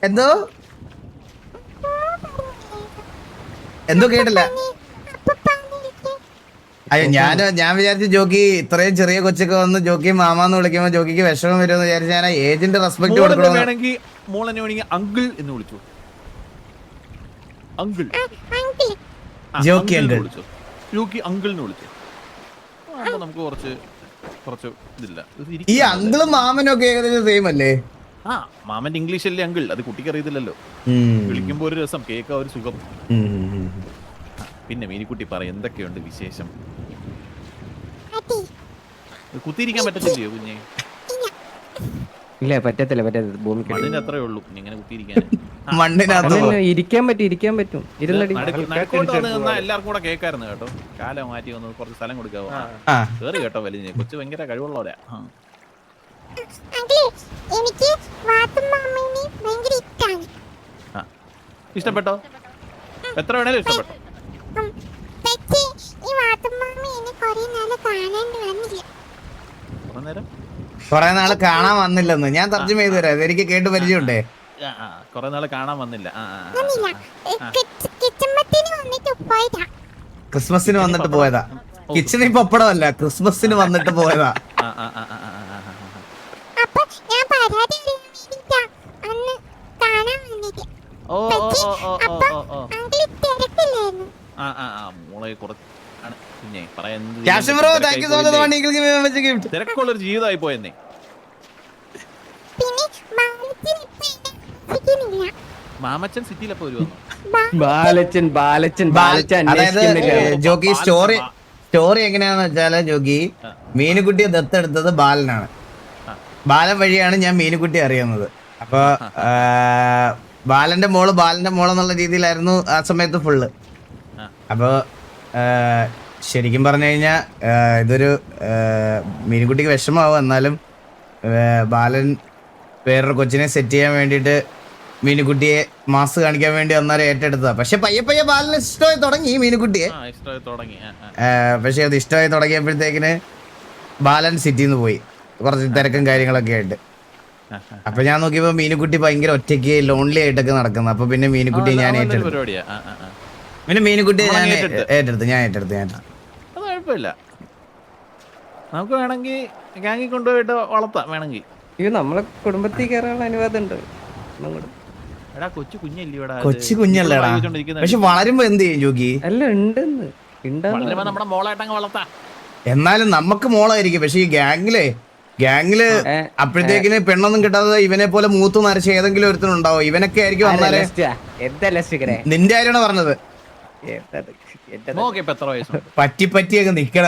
എന്തോ കേട്ടില്ല. അയ്യോ ഞാൻ വിചാരിച്ചു ജോക്കി ഇത്രയും ചെറിയ കൊച്ചൊക്കെ വന്ന് ജോക്കി മാമാന്ന് വിളിക്കുമ്പോ ജോക്കിക്ക് വിഷമം വരുമെന്ന് വിചാരിച്ചു. ഞാൻ ഏജന്റ് റെസ്പെക്ട് കൊടുക്കണം. വേണമെങ്കിൽ മോളെന്നെ വേണമെങ്കിൽ അങ്കിൾ എന്ന് വിളിച്ചു. അങ്കിൾ ജോക്കി അങ്കിൾ ജോക്കി അങ്കിളിന് വിളിച്ചു. നമുക്ക് കുറച്ച് ഇതില്ല. ഈ അങ്കിളും മാമനും ഒക്കെ ഏകദേശം സെയിം അല്ലേ? മാമന്റെ ഇംഗ്ലീഷ് അല്ലേ അങ്കിൾ, അത് കുട്ടിക്ക് അറിയത്തില്ലല്ലോ. വിളിക്കുമ്പോ ഒരു രസം, കേൾക്കാൻ ഒരു സുഖം. പിന്നെ മീനിക്കുട്ടി പറ, എന്തൊക്കെയുണ്ട് വിശേഷം? കുത്തിയിരിക്കാൻ പറ്റത്തില്ലയോ കുഞ്ഞെ? ഇല്ല പറ്റത്തില്ല മണ്ണിന് അത്രേ ഉള്ളൂ ഇങ്ങനെ കുത്തിയിരിക്കാൻ. മണ്ണിനകത്ത് ഇരിക്കാൻ പറ്റും. എല്ലാവർക്കും കൂടെ കേൾക്കായിരുന്നു കേട്ടോ. കാലം മാറ്റി വന്ന് കുറച്ച് സ്ഥലം കൊടുക്കാവോ? കേറി കേട്ടോ വലിയ കൊച്ചു ഭയങ്കര കഴിവുള്ളവരാ. ഇഷ്ടപ്പെട്ടോ? എത്ര വേണേലും ഇഷ്ടപ്പെട്ടോ? കൊറേ നാള് കാണാണ്ട് വന്നില്ല. കുറെ നേരം കൊറേ നാള് കാണാൻ വന്നില്ലെന്ന് ഞാൻ തർജ്ജമ ചെയ്തു തരാം. എനിക്ക് കേട്ട് പരിചയമുണ്ടേ. കുറെ നാള് കാണാൻ വന്നില്ല. വന്നില്ല. കിച്ചമ്പത്തിന് വന്നിട്ട് പോയതാ. ക്രിസ്മസിന് വന്നിട്ട് പോയതാ. കിച്ചണിൽ പപ്പടമല്ല, ക്രിസ്മസിന് വന്നിട്ട് പോയതാ. അപ്പൊ ഞാൻ പരാതി പറയാൻ വേണ്ടിട്ടാ അന്ന് കാണാൻ വന്നത്. അങ്കിള് തിരക്കില്ലായിരുന്നു. മോളെ കുറച്ച് കുഞ്ഞെ പറയാൻ cash bro thank you so much gift. തിരക്കുള്ളൊരു ജീവിതമായി പോയെന്നേ. പിന്നെ ബാലത്തിന് ഇപ്പൊ എന്നെ മാമച്ചൻ സിറ്റിയിലപ്പോ വരുവന്നു. ബാലച്ചൻ അതായത് ജോക്കി സ്റ്റോറി എങ്ങനെയാന്ന് വെച്ചാല് ജോക്കി മീനുകുട്ടിയെ ദത്തെടുത്തത് ബാലനാണ്. ബാലൻ വഴിയാണ് ഞാൻ മീനുകുട്ടി അറിയുന്നത്. അപ്പൊ ബാലന്റെ മോളെന്നുള്ള രീതിയിലായിരുന്നു ആ സമയത്ത് ഫുള്ള്. അപ്പൊ ശരിക്കും പറഞ്ഞു കഴിഞ്ഞാൽ ഇതൊരു മീനുകുട്ടിക്ക് വിഷമാവും. എന്നാലും ബാലൻ വേറൊരു കൊച്ചിനെ സെറ്റ് ചെയ്യാൻ വേണ്ടിയിട്ട് മീനുകുട്ടിയെ മാസ് കാണിക്കാൻ വേണ്ടി വന്നാലും ഏറ്റെടുത്തതാ. പക്ഷെ പയ്യെ ബാലന് ഇഷ്ടമായി തുടങ്ങി മീനുകുട്ടിയെ. പക്ഷെ അത് ഇഷ്ടമായി തുടങ്ങിയപ്പോഴത്തേക്കിന് ബാലൻ സിറ്റിയിൽ നിന്ന് പോയി കുറച്ച് തിരക്കും കാര്യങ്ങളൊക്കെ ആയിട്ട്. അപ്പൊ ഞാൻ നോക്കിയപ്പോ മീനുകുട്ടി ഭയങ്കര ഒറ്റയ്ക്ക് ലോൺലി ആയിട്ടൊക്കെ നടക്കുന്നത്. അപ്പൊ പിന്നെ മീനുകുട്ടിയെ ഞാൻ ഏറ്റെടുത്തു. പിന്നെ മീനുകുട്ടിയെ ഞാൻ ഏറ്റെടുത്തു. അത് കുഴപ്പമില്ല. നമുക്ക് വേണമെങ്കിൽ ഗാങ്ങിൽ കൊണ്ടുപോയിട്ട് വളർത്താം വേണമെങ്കിൽ. ഇത് നമ്മളെ കുടുംബത്തിൽ കയറാനുള്ള അനുവാദം ഉണ്ട്. എടാ കൊച്ചു കുഞ്ഞല്ലേടാ. കൊച്ചു കുഞ്ഞല്ലേടാ. പക്ഷെ വളരുമ്പോ എന്ത് ചെയ്യും ജോക്കി? അല്ല ഉണ്ടെന്ന് നമ്മുടെ മോളായിട്ടങ്ങ് വളർത്താം. എന്നാലും നമുക്ക് മോളായിരിക്കും. പക്ഷെ ഈ ഗാങ്ങില് അപ്പോഴത്തേക്കിന് പെണ്ണൊന്നും കിട്ടാതെ ഇവനെ പോലെ മൂത്ത് നരച്ച് ഏതെങ്കിലും ഒരുത്തനുണ്ടാവോ? ഇവനൊക്കെ ആയിരിക്കും വന്നാലേ. നിന്റെ കാര്യമാണ് പറഞ്ഞത്. എത്ര വയസ്സുണ്ട്? പറ്റിയൊക്കെ നിക്കണ.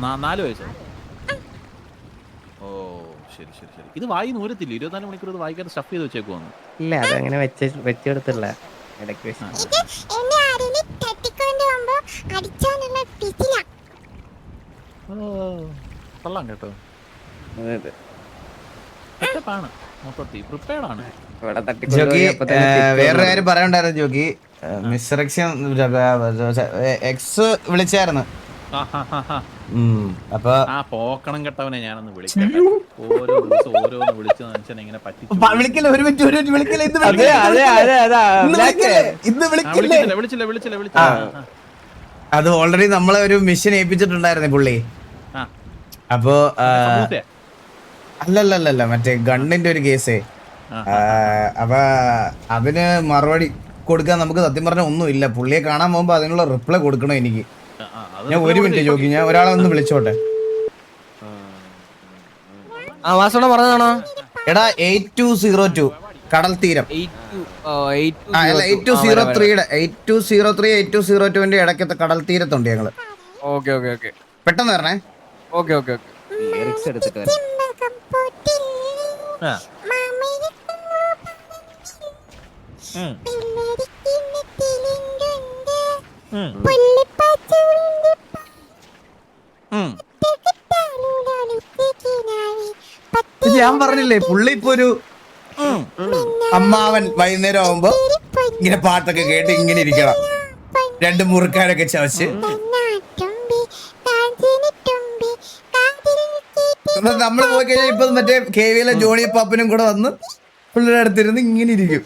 4 വയസ്സോ? ഓ ശരി. ഇത് വായി നൂരത്തില്ല. 24 മണിക്കൂർ ഇത് വായിക്കാതെ സ്റ്റഫ് ചെയ്ത് വെച്ചേക്കുവാന്ന്. ഇല്ല അതങ്ങനെ വെച്ചെടുത്തില്ല. ഇടയ്ക്ക് വെച്ച് എന്നെ ആരെങ്കിലും തട്ടിക്കൊണ്ട് പോകുമ്പോ അടിച്ചാനുള്ള പിച്ചില. കൊള്ളാം കേട്ടോ. പ്രിപ്പയർഡ് ആണ്. ജോക്കി വേറൊരു കാര്യം പറയണ്ടായിരുന്നു ജോക്കി. മിസ്റക്ഷൻ എക്സ് വിളിച്ചായിരുന്നു. അപ്പൊ പോക്കണം കേട്ടവനെ ഞാനൊന്ന് വിളിക്കാം. ഓരോ ദിവസം ഓരോന്ന് വിളിച്ച് മനുഷ്യനെ ഇങ്ങനെ വിളിക്കില്ല. ഒരു മിനിറ്റ് വിളിക്കില്ല. വിളിച്ചില്ല. അത് ഓൾറെഡി നമ്മളെ ഒരു മിഷൻ ഏൽപ്പിച്ചിട്ടുണ്ടായിരുന്നു പുള്ളി. അപ്പൊ അല്ലല്ല മറ്റേ ഗണ്ണിന്റെ ഒരു കേസേ. അപ്പൊ അതിന് മറുപടി കൊടുക്കാൻ നമുക്ക് സത്യം പറഞ്ഞ ഒന്നുമില്ല. പുള്ളിയെ കാണാൻ പോകുമ്പോ അതിനുള്ള റിപ്ലൈ കൊടുക്കണം എനിക്ക്. ഞാൻ ഒരു മിനിറ്റ് ജോക്കി, ഞാൻ ഒരാളെ ഒന്ന് വിളിച്ചോട്ടെ. പറഞ്ഞതാണോ? എടാ 8202 കടൽ തീരം. 8203 8202 ഇടയ്ക്കത്തെ കടൽ തീരത്തുണ്ട് ഞങ്ങള്. പെട്ടെന്ന് വരണേ. ലിറിക്സ് എടുത്തിട്ട് ചെമ്പകം പൂത്തില്ലേ പിള്ളേരിക്കുന്ന തിലിങ്കുണ്ട് പുള്ളിപ്പാച്ചുണ്ട് ഞാൻ പറഞ്ഞില്ലേ പുള്ളി ഇപ്പൊ ഒരു അമ്മാവൻ വൈകുന്നേരം ആവുമ്പോ ഇങ്ങനെ പാട്ടൊക്കെ കേട്ട് ഇങ്ങനെ ഇരിക്കണം. 2 മുറുക്കാനൊക്കെ ചവച്ച് നമ്മള് പോയി കഴിഞ്ഞാൽ ഇപ്പൊ മറ്റേ KVയിലെ ജോണി പാപ്പനും കൂടെ വന്ന് പുള്ളിയുടെ അടുത്തിരുന്ന് ഇങ്ങനെ ഇരിക്കും.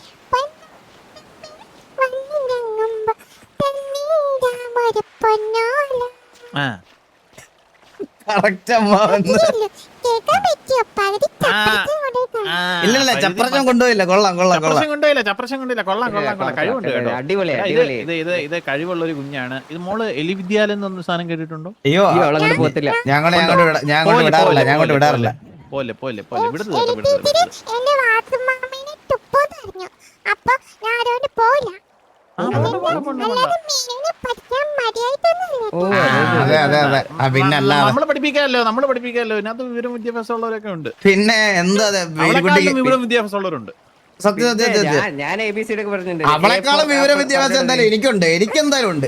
കറക്റ്റ് അമ്മാവന്ന്. ഇല്ല ചപ്രശം കൊണ്ടുപോയില്ല. കൊള്ളാം കഴിവുണ്ട് കേട്ടോ. അടിപൊളി ഇത് കഴിവുള്ള ഒരു കുഞ്ഞാണ്. ഇത് മോള് എലി വിദ്യാലയം എന്നൊന്നും സാധനം കേട്ടിട്ടുണ്ടോ? അയ്യോ പോത്തില്ല. ഞാൻ വിടാറില്ല. പോലെ പിന്നല്ല നമ്മള് പഠിപ്പിക്കാമല്ലോ ഇതിനകത്ത് വിവരം വിദ്യാഭ്യാസം ഉള്ളവരൊക്കെ ഉണ്ട്. പിന്നെ എന്താ വിവരം വിദ്യാഭ്യാസം ഉള്ളവരുണ്ട്. സത്യം ഞാൻ ABCD ഒക്കെ പറഞ്ഞിട്ടുണ്ട്. അവളെക്കാളും വിവര വിദ്യാഭ്യാസം എന്തായാലും എനിക്കെന്തായാലും ഉണ്ട്.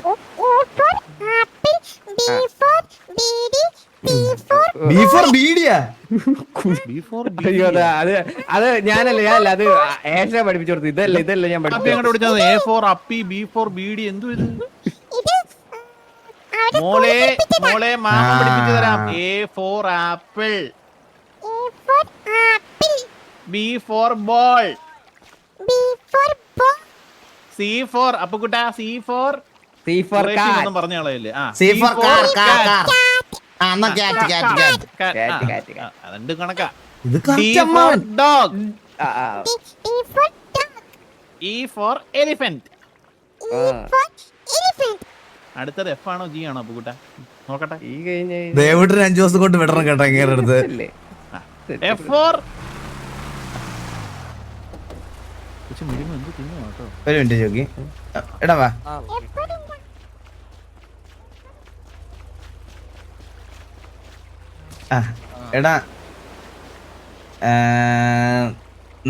അത് ഞാനല്ല അത് ഏഷ പഠിപ്പിച്ചു കൊടുത്തു. ഇതല്ല ഞാൻ പഠിപ്പിച്ചത്. A for അപ്പി, B for ബീഡി. എന്തു ഇത്? മോളെ മാമ പഠിപ്പിച്ചു തരാം. A for apple, A for apple, B for ball, B for ball, C for അപ്പുകുട്ട, C for C for cat. ഒന്നും പറഞ്ഞ ആളല്ലേ? C for car, car, car. cat, ആ, എന്നാ cat, cat, cat. Cat. രണ്ട് കണക്കാ. ഇത് D correct for അമ്മാവൻ. dog, D for dog, E for elephant. E for elephant, അടുത്തത് F ആണോ G ആണോ അപ്പുകുട്ട? നോക്കട്ടെ. ഈ കഴിഞ്ഞ ദേവുട്ടിന് 5 ദിവസം കൊണ്ട് വിടണം കേട്ടോ ഇങ്ങനെ അടുത്ത്. F for മിനിമം എന്ത് തിന്നു കേട്ടോ. ഒരു മിനിറ്റ് ചോക്കി. എടാ വാ. F for dog, ആ, എടാ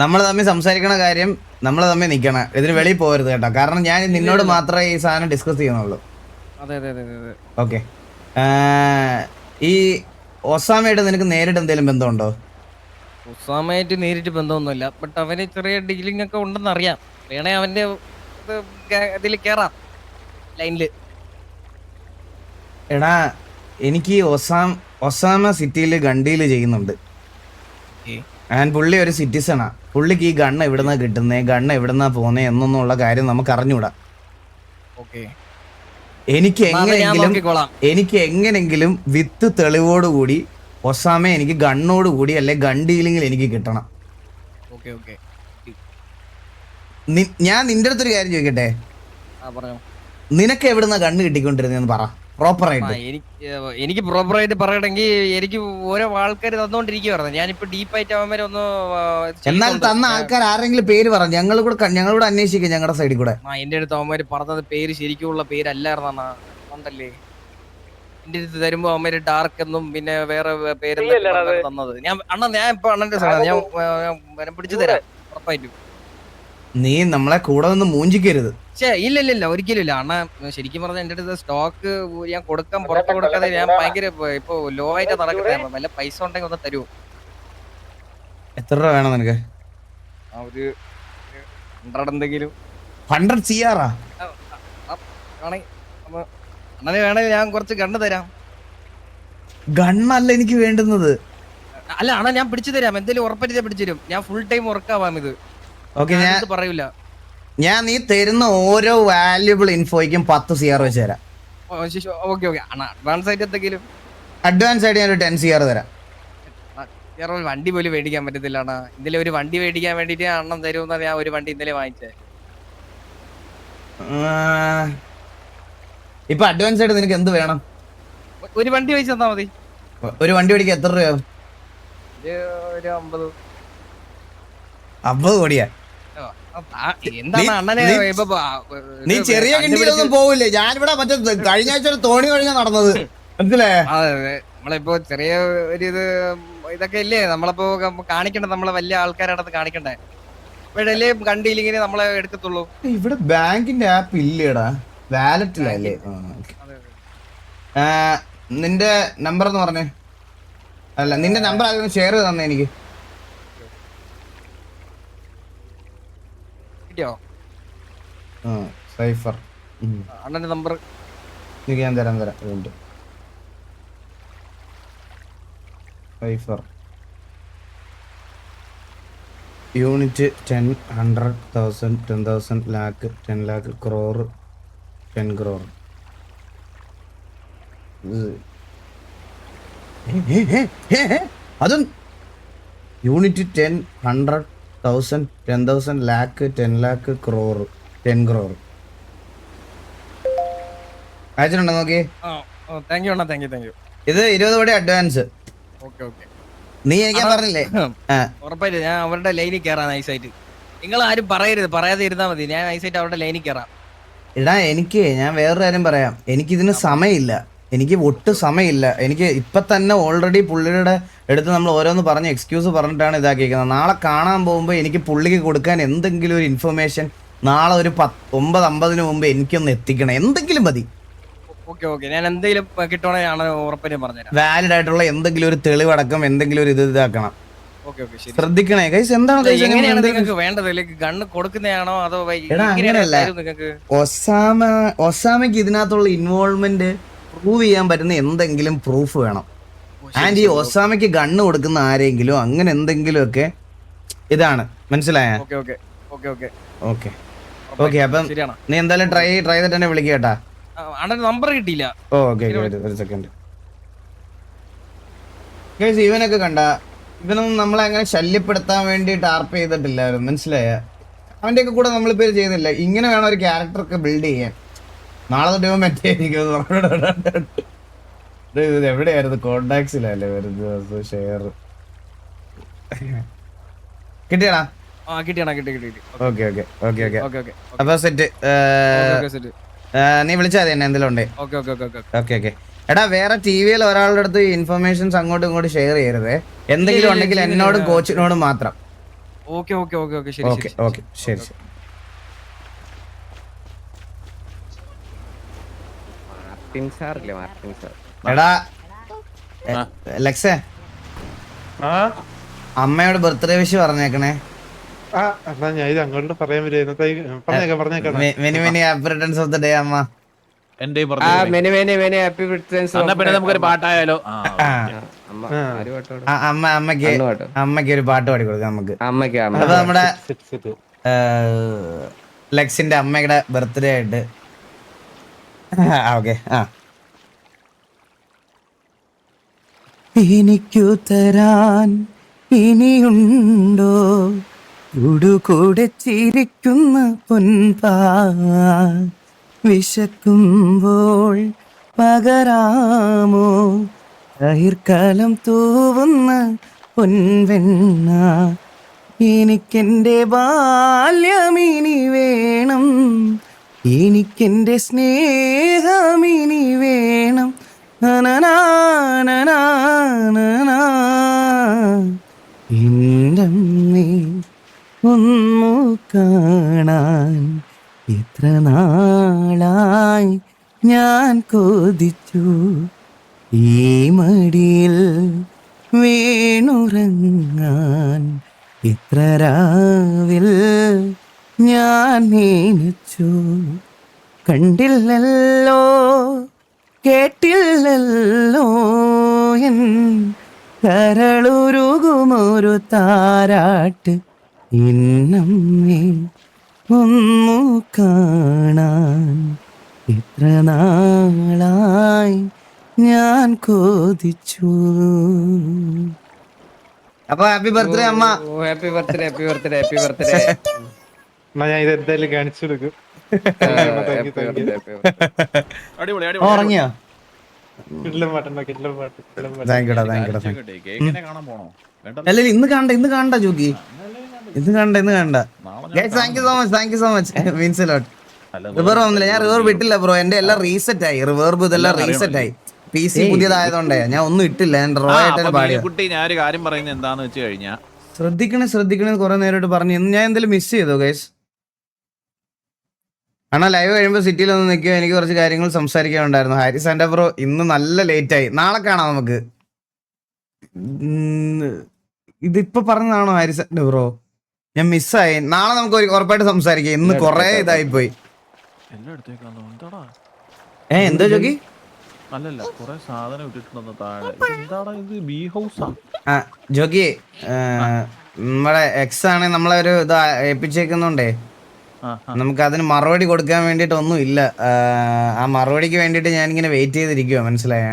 നമ്മൾ തമ്മിൽ സംസാരിക്കണ കാര്യം നമ്മൾ തമ്മിൽ നിക്കണം. ഇതിന് വെളിയിൽ പോകരുത് കേട്ടോ. കാരണം ഞാൻ നിന്നോട് മാത്രമേ ഈ സാധനം ഡിസ്കസ് ചെയ്യുന്നുള്ളൂ. അതെ അതെ അതെ അതെ. ഓക്കെ. ഈ ഒസാമയായിട്ട് നിനക്ക് നേരിട്ട് എന്തെങ്കിലും ബന്ധമുണ്ടോ? ഉസാമയായിട്ട് നേരിട്ട് ബന്ധമൊന്നുമില്ല. ബട്ട് അവന് ചെറിയ ഡീലിംഗ് ഒക്കെ ഉണ്ടെന്ന് അറിയാം. വേണേ അവന്റെ ഇതിൽ കേറാം ലൈനില്. എടാ എനിക്ക് ഒസാമ സിറ്റിയിൽ ഗണ്ടിയിൽ ചെയ്യുന്നുണ്ട്. ആൻഡ് പുള്ളി ഒരു സിറ്റിസണാ. പുള്ളിക്ക് ഈ ഗണ്ണ് എവിടുന്നാ കിട്ടുന്നേ, ഗണ്ണ് എവിടുന്നാ പോന്നേ എന്നൊന്നുള്ള കാര്യം നമുക്ക് അറിഞ്ഞൂടാ. ഓക്കെ, എനിക്ക് എങ്ങനെങ്കിലും വിത്ത് തെളിവോടുകൂടി ഒസാമ എനിക്ക് ഗണ്ണോടുകൂടി അല്ലെ ഗൺ ഡീലിംഗിൽ എനിക്ക് കിട്ടണം. Okay okay. ഞാൻ നിന്റെ അടുത്തൊരു കാര്യം ചോദിക്കട്ടെ. പറഞ്ഞോ. നിനക്ക് എവിടുന്ന ഗണ്ണ് കിട്ടിക്കൊണ്ടിരുന്നെന്ന് പറ പ്രോപ്പറായിട്ട്. എനിക്ക് പ്രോപ്പറായിട്ട് പറയണമെങ്കിൽ എനിക്ക് ഓരോ ആൾക്കാർ തന്നോണ്ടിരിക്കുവായിരുന്നു. ഞാനിപ്പോ ഡീപ്പായിട്ട് അവന്മാരെ ഒന്ന് എന്നാൽ തന്ന ആൾക്കാർ ആരെങ്കിലും പേര് പറ. ഞങ്ങളോട് അന്വേഷിക്കാം ഞങ്ങളുടെ സൈഡിൽ കൂടെ. എന്റെ അടുത്ത് അവന്മാര് പറഞ്ഞത് പേര് ശരിക്കുള്ള പേരല്ലായിരുന്നാ ഉണ്ടല്ലേ. എന്റെ അടുത്ത് തരുമ്പോ അവന്മാര് ഡാർക്ക് എന്നും പിന്നെ വേറെ പേര് തന്നത്. ഞാൻ ഇപ്പൊ അണ്ണന്റെ ഞാൻ പിടിച്ചു തരാം ഉറപ്പായിട്ടും. നീ നമ്മളെ കൂടെ നിന്ന് മൂഞ്ചിക്കരുത്. ഇല്ല ഒരിക്കലും ഇല്ല അണ്ണ. ശരിക്കും പറഞ്ഞ എന്റെ അടുത്ത് സ്റ്റോക്ക് ഞാൻ പുറത്ത് കൊടുക്കാതെ ഞാൻ ഭയങ്കര ഇപ്പൊ ലോ ആയിട്ട് നടക്കുന്നത്. വല്ല പൈസ ഉണ്ടെങ്കിൽ ഒന്ന് തരുമോ? എത്ര രൂപ വേണം നിനക്ക്? ഒരു 100 എന്തെങ്കിലും. 100 CR അണ്ണന് വേണമെങ്കിൽ ഞാൻ കുറച്ച് ഗണ്ണ് തരാം. ഗണ്ണല്ല എനിക്ക് വേണ്ടുന്നത്. അല്ല അണ്ണ ഞാൻ പിടിച്ചു തരാം. എന്തെങ്കിലും ഉറപ്പായിട്ട് പിടിച്ചു തരും. ഞാൻ ഫുൾ ടൈം വർക്കാവാം ഇത്. ഓക്കെ, പറയൂല. ഞാൻ നീ തരുന്ന ഓരോ വാല്യുബിൾ ഇൻഫോയ്ക്കും 10 CR വെച്ച് തരാം. ഓക്കെ അണ്ണ അഡ്വാൻസ് ആയിട്ട് എന്തെങ്കിലും. അഡ്വാൻസ് ആയിട്ട് ഞാൻ ഒരു 10 CR തരാം. വണ്ടി പോലും മേടിക്കാൻ പറ്റത്തില്ല അണ്ണ. ഇന്നലെ ഒരു വണ്ടി മേടിക്കാൻ വേണ്ടിട്ട് അണ്ണൻ തരുമെന്ന് ഞാൻ ഒരു വണ്ടി ഇന്നലെ വാങ്ങിച്ചേ. ഇപ്പൊ അഡ്വാൻസ് ആയിട്ട് നിനക്ക് എന്ത് വേണം? ഒരു വണ്ടി വെച്ച് തന്നാ മതി. ഒരു വണ്ടി മേടിക്കാൻ എത്ര രൂപയാവും? ഒരു 50 കോടിയാ? എന്താണ് അണ്ണനെ നീ ചെറിയ കിണ്ടിയിലൊന്നും പോവില്ലേ? ഞാനിവിടെ മറ്റേ കഴിഞ്ഞ ആഴ്ച ഒരു തോണി കഴിഞ്ഞാ നടന്നത്, മനസ്സിലേ? നമ്മളിപ്പോ ചെറിയ ഒരു ഇതൊക്കെ ഇല്ലേ നമ്മളിപ്പോ കാണിക്കണ്ടേ. നമ്മളെ വലിയ ആൾക്കാരാണത് കാണിക്കണ്ടേ. ഇപ്പോഴല്ലേ കണ്ടില്ലെങ്കിൽ നമ്മളെ എടുക്കത്തുള്ളൂ. ഇവിടെ ബാങ്കിന്റെ ആപ്പ് ഇല്ലേടാ, വാലറ്റിലല്ലേ? നിന്റെ നമ്പർ എന്ന് പറഞ്ഞേ. അല്ല, നിന്റെ നമ്പർ ആദ്യം ഷെയർ തന്നെ എനിക്ക്. സൈഫർ അണ്ണന്റെ നമ്പർ ഞാൻ തരാം. Cipher unit 10, 100, 1000, 10,000, lakh, 10 lakh, crore, 10 crore. അതും unit 10, 100, 1000, 10,000, lakh, 10 lakh, crore, 10 crore. അയച്ചിട്ടുണ്ടോ നോക്കി? Thank you Anna, thank you. ഇത് 20 കോടി അഡ്വാൻസ്. ഓക്കെ. നീ എനിക്ക് പറഞ്ഞില്ലേ? ഉറപ്പായിട്ട് ഞാൻ അവരുടെ ലൈനിൽ കയറാം നൈസായിട്ട്. നിങ്ങൾ ആരും പറയാതെ ഇരുന്നാ മതി. ഞാൻ നൈസായിട്ട് അവരുടെ ലൈനിൽ കയറാം. എടാ ഞാൻ വേറൊരു കാര്യം പറയാം. എനിക്കിതിന് സമയമില്ല. എനിക്ക് ഒട്ടും സമയമില്ല. എനിക്ക് ഇപ്പൊ തന്നെ ഓൾറെഡി പുള്ളിയുടെ അടുത്ത് നമ്മൾ ഓരോന്ന് പറഞ്ഞ് എക്സ്ക്യൂസ് പറഞ്ഞിട്ടാണ് ഇതാക്കിയിരിക്കുന്നത്. നാളെ കാണാൻ പോകുമ്പോൾ എനിക്ക് പുള്ളിക്ക് കൊടുക്കാൻ എന്തെങ്കിലും ഒരു ഇൻഫർമേഷൻ നാളെ ഒരു 9:50 മുമ്പ് എനിക്കൊന്ന് എത്തിക്കണം. എന്തെങ്കിലും മതി. ഓക്കെ ഞാൻ എന്തെങ്കിലും കിട്ടുവാണെങ്കിൽ ഉറപ്പായിട്ടും പറഞ്ഞുതരാം. വാലിഡ് ആയിട്ടുള്ള എന്തെങ്കിലും ഒരു തെളിവടക്കം എന്തെങ്കിലും ഒരു ഇതാക്കണം. ഓക്കെ ശരി. ശ്രദ്ധിക്കണേ ഗൈസ്. എന്താണ് എങ്ങനെയാണ് നിങ്ങൾക്ക് വേണ്ടത്? ഗണ്ണ് കൊടുക്കുന്നതാണോ അതോ അങ്ങനെയല്ല? ഒസാമയ്ക്ക് ഇതിനകത്തുള്ള ഇൻവോൾവ്മെന്റ് പ്രൂവ് ചെയ്യാൻ പറ്റുന്ന എന്തെങ്കിലും പ്രൂഫ് വേണം. ആൻഡ് ഈ ഒസാമയ്ക്ക് ഗണ്ണ് കൊടുക്കുന്ന ആരെങ്കിലും അങ്ങനെ എന്തെങ്കിലും ഒക്കെ ഇതാണ് മനസ്സിലായ? Okay okay okay okay okay okay. അപ്പം ശരിയാണ്. നീ എന്തായാലും ട്രൈ ചെയ്തിട്ട് തന്നെ വിളിക്കേട്ടാ. അണ്ണൻ നമ്പർ കിട്ടിയില്ല. ഓക്കെ ഒരു സെക്കൻഡ്. ഇവനൊക്കെ കണ്ട ഇവനൊന്നും നമ്മളെ അങ്ങനെ ശല്യപ്പെടുത്താൻ വേണ്ടി ടാർപ്പ് ചെയ്തിട്ടില്ലായിരുന്നു മനസ്സിലായ? അവന്റെ ഒക്കെ കൂടെ നമ്മളിപ്പോ ചെയ്യുന്നില്ല. ഇങ്ങനെ വേണം ഒരു ക്യാരക്ടർ ഒക്കെ ബിൽഡ് ചെയ്യാൻ. നാളെ തൊട്ട് ഇവൻ മറ്റേ ഇത് എവിടെയായിരുന്നു? കോണ്ടാക്ട്സിലല്ലേ വരുന്നത് ഷെയർ കിട്ടിയാടാ? കിട്ടിയാണോ? കിട്ടി കിട്ടി. Okay okay okay okay. Okay okay അപ്പൊ സെറ്റ്. നീ വിളിച്ചാൽ മതി എന്നെ എന്തെങ്കിലും ഉണ്ടേ. Okay okay okay okay. Okay okay. എടാ വേറെ ടിവിയിൽ ഒരാളുടെ അടുത്ത് ഇൻഫർമേഷൻസ് അങ്ങോട്ടും ഇങ്ങോട്ടും ഷെയർ ചെയ്യരുതേ. എന്തെങ്കിലും ഉണ്ടെങ്കിൽ എന്നോടും കോച്ചിനോടും മാത്രം. ഓക്കെ ഓക്കെ ഓക്കെ ഓക്കെ ശരി ഓക്കെ ഓക്കെ ശരി ശരി. മാർട്ടിൻ സാർ ഇല്ലേ, മാർട്ടിൻ സാർ. എടാ ലക്സേ, ആ അമ്മയോട് ബർത്ത്ഡേ വിഷ് പറഞ്ഞേക്കണേ. ആ എന്നാ ഞാൻ ഇത് അങ്ങോട്ട് പറയാൻ വരുന്നത്. പറഞ്ഞേക്കാം. Many many happy returns of the day അമ്മ. എന്റെ many many many happy returns. എന്നാ പിന്നെ നമുക്കൊരു പാട്ടായാലോ? അമ്മ ആര് പാട്ട് പാടും? അമ്മയ്ക്ക് ഒരു പാട്ട് പാടി കൊടുക്കാം നമുക്ക്. അമ്മയ്ക്ക് അപ്പൊ നമ്മുടെ ലക്സിന്റെ അമ്മയുടെ ബർത്ത്ഡേ ആയിട്ട് ഓക്കെ. എനിക്കു തരാൻ ഇനിയുണ്ടോ കൂടുകൂടെ ചിരിക്കുന്ന പൊൻപാ, വിശക്കുമ്പോൾ പകരാമോ തഹിർക്കാലം തൂവുന്ന പൊൻവെണ്ണ, എനിക്കെന്റെ ബാല്യമിനി വേണം, എനിക്കെന്റെ സ്നേഹമിനി വേണം. എൻ്റമ്മേ ഒന്നു കാണാൻ ഇത്ര നാളായി ഞാൻ കൊതിച്ചു, ഈ മടിയിൽ വീണുറങ്ങാൻ ഇത്ര രാവിൽ ഞാൻ നനച്ചു. കണ്ടില്ലല്ലോ കേട്ടില്ലല്ലോ എൻ കരളുരുകുമൊരു താരാട്ട്, എന്നമ്മേ ഒന്നു കാണാൻ ഇത്ര നാളായി ഞാൻ കൊതിച്ചു. അപ്പൊ ഹാപ്പി ബർത്ത്ഡേ അമ്മ. Happy birthday happy birthday happy birthday. എന്നാ ഞാൻ ഇത് എന്തായാലും കാണിച്ചു കൊടുക്കും. അടിപൊളി ഉറങ്ങിയോ? കിടിലൻ പാട്ടുണ്ടോ? കിടിലൻ പാട്ട്. Thank യുടാ thank യുടാ. കേക്കിനെ കാണാൻ പോണോ? അല്ല ഇന്ന് കണ്ട ജോക്കി, ഇന്ന് കണ്ട. Thank you so much means a lot. Reverb വന്നില്ല, ഞാൻ റിവേർബ് ഇട്ടില്ല ബ്രോ. എന്റെ എല്ലാം റീസെറ്റ് ആയി, റിവേർബ് ഇതെല്ലാം റീസെറ്റ് ആയി. PC പുതിയതായതുകൊണ്ടേ ഞാൻ ഒന്നും ഇട്ടില്ല, ഞാൻ റോ ആയിട്ട് പാടിയ. കുട്ടി ഞാൻ ഒരു കാര്യം പറയുന്നത് എന്താന്ന് വെച്ച് കഴിഞ്ഞാ ശ്രദ്ധിക്കണേ കുറെ നേരമായിട്ട് പറഞ്ഞു. ഇന്ന് ഞാൻ എന്തെങ്കിലും മിസ് ചെയ്തോ ഗൈസ്? ആണോ ലൈവ് കഴിയുമ്പോൾ സിറ്റിയിൽ ഒന്ന് നിൽക്കുക, എനിക്ക് കുറച്ച് കാര്യങ്ങൾ സംസാരിക്കാനുണ്ടായിരുന്നു. ഹാരിസ് ആൻഡ് ബ്രോ ഇന്ന് നല്ല ലേറ്റ് ആയി, നാളെ കാണാം നമുക്ക്. ഇതിപ്പോ പറഞ്ഞതാണോ ഹാരിസ് ആൻഡ് ബ്രോ? ഞാൻ മിസ്സായി. നാളെ നമുക്ക് ഉറപ്പായിട്ട് സംസാരിക്കാം. ഇന്ന് കൊറേ ഇതായിപ്പോയി. എന്താ ജോക്കി? അല്ലല്ല കൊറേ സാധനം ഇട്ടിട്ടുണ്ടെന്ന് താഴെ. എന്താടാ ഇത്? ബീ ഹൗസാ? ജോക്കി നമ്മളെ എക്സ് ആണ് നമ്മളെ ഒരു ഇത് ഏൽപ്പിച്ചേക്കുന്നുണ്ടേ. നമുക്ക് അതിന് മറുപടി കൊടുക്കാൻ വേണ്ടിട്ട് ഒന്നും ഇല്ല. ആ മറുപടിക്ക് വേണ്ടിട്ട് ഞാനിങ്ങനെ വെയിറ്റ് ചെയ്തിരിക്കുവോ, മനസ്സിലായ?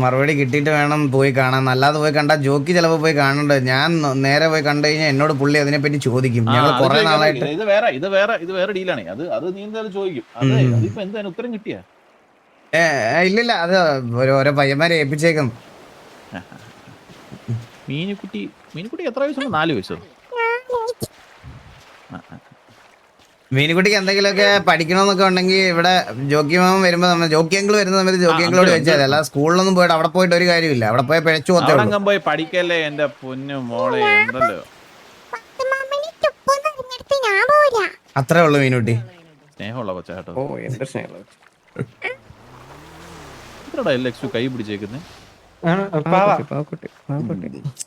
മറുപടി കിട്ടിയിട്ട് വേണം പോയി കാണാൻ. അല്ലാതെ പോയി കണ്ടാ ജോക്കി ചിലപ്പോ പോയി കാണണ്ട. ഞാൻ നേരെ പോയി കണ്ടു കഴിഞ്ഞാൽ എന്നോട് പുള്ളി അതിനെ പറ്റി ചോദിക്കും. ഞങ്ങൾ കുറെ നാളായിട്ട് ഇത് വേറെ ഡീലാണ്. അത് നീ എന്തായാലും ചോദിക്കും. അതിപ്പോ എന്തായാലും ഉത്തരം കിട്ടിയ? ഇല്ലില്ല, അത് ഓരോ പയ്യന്മാരെ ഏൽപ്പിച്ചേക്കും. മീനുകുട്ടി എത്ര വയസ്സുണ്ട്? 4 വയസ്സോ? മീനുകുട്ടിക്ക് എന്തെങ്കിലുമൊക്കെ പഠിക്കണമെന്നൊക്കെ ഉണ്ടെങ്കിൽ ഇവിടെ ജോക്കി മാമൻ വരുമ്പോ ജോക്കി അങ്കിൾ വരുന്ന സമയത്ത് ജോക്കി അങ്കിളോട് വെച്ചാൽ അല്ല സ്കൂളിലൊന്നും പോയിട്ട് അവിടെ പോയിട്ട് ഒരു കാര്യമില്ല. അവിടെ പോയി പിഴച്ചു പോയി പഠിക്കല്ലേ എന്റെ പൊന്നു മോളെ. ഉണ്ടല്ലോ അത്രേ ഉള്ളു മീനുകുട്ടി. സ്നേഹമുള്ള കൊച്ചാട്ടോ. ഓ എന്റെ സ്നേഹം. കൈ പിടിച്ചേക്കുന്നേ.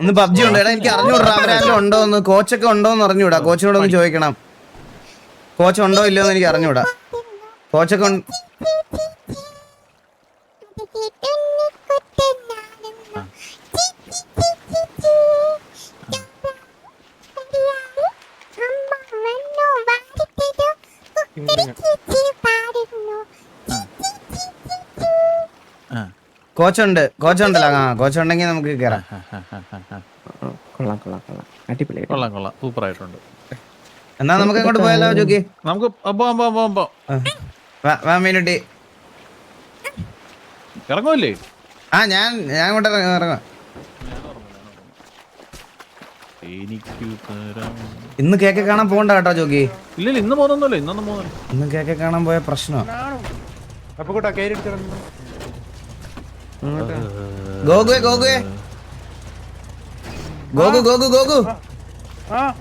ഇന്ന് പബ്ജി ഉണ്ട്. എടാ എനിക്ക് അറിഞ്ഞൂടാ അവരാരും ഉണ്ടോന്ന്, കോച്ചൊക്കെ ഉണ്ടോന്ന് അറിഞ്ഞൂടാ. കോച്ചിനോടൊന്ന് ചോദിക്കണം. കോച്ച് ഉണ്ടോ ഇല്ലയോന്ന് എനിക്ക് അറിഞ്ഞൂടാ. കോച്ചൊക്കെ കോച്ചുണ്ടല്ലോ കോച്ചുണ്ടെങ്കിൽ നമുക്ക് കയറാം. കൊള്ളാം കൊള്ളാം കൊള്ളാം അടിപൊളി കൊള്ളാം കൊള്ളാം സൂപ്പർ ആയിട്ടുണ്ട്. എന്നാ നമുക്ക് അങ്ങോട്ട് പോയാലോ ജോക്കി? നമുക്ക് പോവാം. വാ മീനുട്ടി. ഇറങ്ങുമല്ലേ? ഞാൻ അങ്ങോട്ട് ഇറങ്ങാം. എനിക്ക് തരാം. ഇന്ന് കേക്ക് കാണാൻ പോകണ്ട കേട്ടോ ജോക്കി. ഇല്ല ഇന്ന് പോകുന്നൊന്നുമില്ല, ഇന്നൊന്നും പോകുന്നില്ല. ഇന്ന് കേക്ക് കാണാൻ പോയ പ്രശ്നമാണ്. അപ്പൊ കൂട്ടാ കയറി എടുത്തിറങ്ങുന്നു. ഗോഗു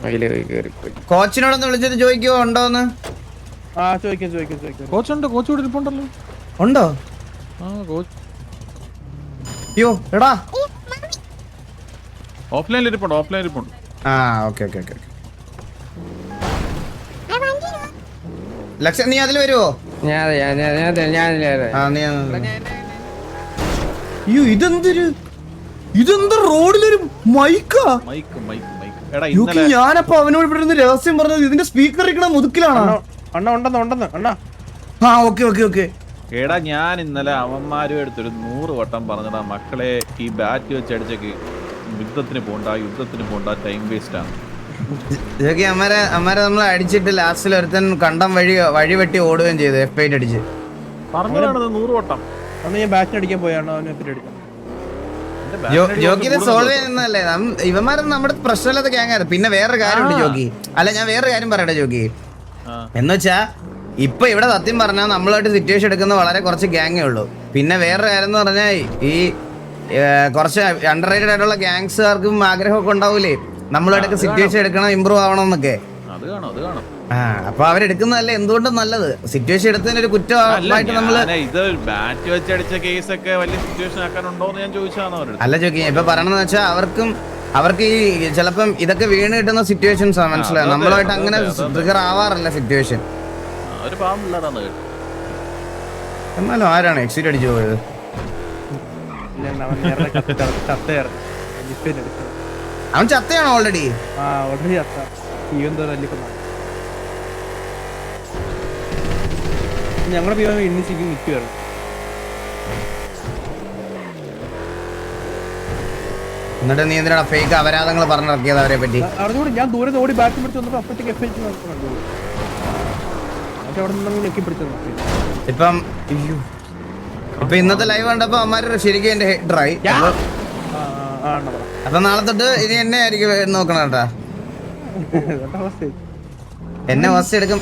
അതില് കയറി പോയി. കോച്ചിനോടൊന്ന് വിളിച്ചിട്ട് ചോദിക്കുവോ ഉണ്ടോന്ന്? ചോദിക്കാം. കോച്ചുണ്ട്, കോച്ച് ഇവിടെ ഇരിപ്പുണ്ടല്ലോ. ഉണ്ടോ? കോച്ച് അയ്യോ എടാ. ഓഫ്ലൈനിൽ ഇരിപ്പുണ്ട്. ആ ഓക്കെ. ലക്ഷ്യം നീ അതിൽ വരുവോ? ഞാൻ അയ്യോ ഇതെന്താ റോഡിലൊരു മൈക്കാ? മൈക്ക്. എടാ യോക്കി, ഇന്നലെ ഞാനപ്പോ അവനോട് ഇവിടെ നിന്ന് രഹസ്യം പറഞ്ഞത് ഇതിന്റെ സ്പീക്കർ ഇരിക്കണ മുതുക്കിലാണോ? ഉണ്ടെന്ന് അണ്ണാ. ആ ഓക്കെ. എടാ ഞാൻ ഇന്നലെ അവന്മാരും എടുത്തൊരു 100 വട്ടം പറഞ്ഞടാ മക്കളെ, ഈ ബാറ്റ് വെച്ച് അടിച്ചേക്ക് യുദ്ധത്തിന് പോണ്ട, ടൈം വേസ്റ്റ് ആണ്. ഇതൊക്കെ അമ്മരെ നമ്മൾ അടിച്ചിട്ട് ലാസ്റ്റിൽ ഒരുത്തൻ കണ്ടം വഴി വെട്ടി ഓടുകയും ചെയ്തു. F8 അടിച്ച് പറഞ്ഞതാണത് 100 വട്ടം. അന്ന് ഞാൻ ബാറ്റിന് അടിക്കാൻ പോയാണ് അവനെ പറ്റി അടിക്കാൻ. ജോക്കിനെ സോൾവ് ചെയ്യുന്നതല്ലേ ഇവന്മാരൊന്നും നമ്മുടെ പ്രശ്നമില്ലാത്ത ഗ്യാങ്ങായിരുന്നു. പിന്നെ വേറൊരു കാര്യമുണ്ട് ജോക്കി. അല്ല ഞാൻ വേറൊരു കാര്യം പറയട്ടെ ജോക്കി. എന്ന് വെച്ചാ ഇപ്പൊ ഇവിടെ സത്യം പറഞ്ഞാൽ നമ്മളായിട്ട് സിറ്റുവേഷൻ എടുക്കുന്ന വളരെ കുറച്ച് ഗ്യാങ്ങേ ഉള്ളൂ. പിന്നെ വേറൊരു കാര്യം എന്ന് പറഞ്ഞാൽ ഈ കുറച്ച് അണ്ടർ റേറ്റഡ് ആയിട്ടുള്ള ഗ്യാങ്സുകാർക്കും ആഗ്രഹമൊക്കെ ഉണ്ടാവൂലേ നമ്മളായിട്ടൊക്കെ സിറ്റുവേഷൻ എടുക്കണം, ഇമ്പ്രൂവ് ആവണം എന്നൊക്കെ. അത് കാണും. അപ്പൊ അവരെടുക്കുന്നതല്ലേ എന്തുകൊണ്ടും നല്ലത്. സിറ്റുവേഷൻ എടുത്തതിനൊരു കുറ്റമായിട്ട് നമ്മള് ഇത് ബാറ്റ് വെച്ച് അടിച്ച കേസൊക്കെ വലിയ സിറ്റുവേഷൻ ആക്കാനുണ്ടോന്ന് ഞാൻ ചോദിച്ചാണ് അവരുടെ. അല്ല ജോക്കി ഇപ്പൊ പറയണെന്ന് വെച്ചാൽ അവർക്ക് ഈ ചിലപ്പം ഇതൊക്കെ വീണ് കിട്ടുന്ന സിറ്റുവേഷൻസ് ആണ് മനസ്സിലായത്. നമ്മളായിട്ട് അങ്ങനെ ട്രിഗർ ആവാറില്ല സിറ്റുവേഷൻ. ഒരു പാമ്പില്ലാടാന്ന് കേട്ടു. എന്നാലും ആരാണ് എക്സിറ്റ് അടിച്ചു പോയത്? അവൻ ചത്തയാണോ ഓൾറെഡി? ഞങ്ങളുടെ ഇന്നിച്ചിരിക്കും നിൽക്കുകയാണ്. എന്നിട്ട് നീ എന്തിനാ ഫേക്ക് അപരാധങ്ങൾ പറഞ്ഞിറക്കിയത് അവരെ പറ്റി? അറിഞ്ഞൂടെ ഞാൻ ദൂരെ ഓടി ബാറ്റ് പിടിച്ച് വന്നപ്പോൾ അപ്പോഴത്തേക്ക് അവിടെ നിന്ന് ഞെക്കി പിടിച്ചു. ഇപ്പൊ ഇന്നത്തെ ലൈവ് കണ്ടപ്പോ അമ്മാര് ശരിക്കും എന്റെ ഹെഡറായി. അപ്പൊ നാളെ തൊട്ട് ഇനി എന്നെ ആയിരിക്കും നോക്കണം കേട്ടാ. എന്നെ ഹോസ്റ്റ് എടുക്കും.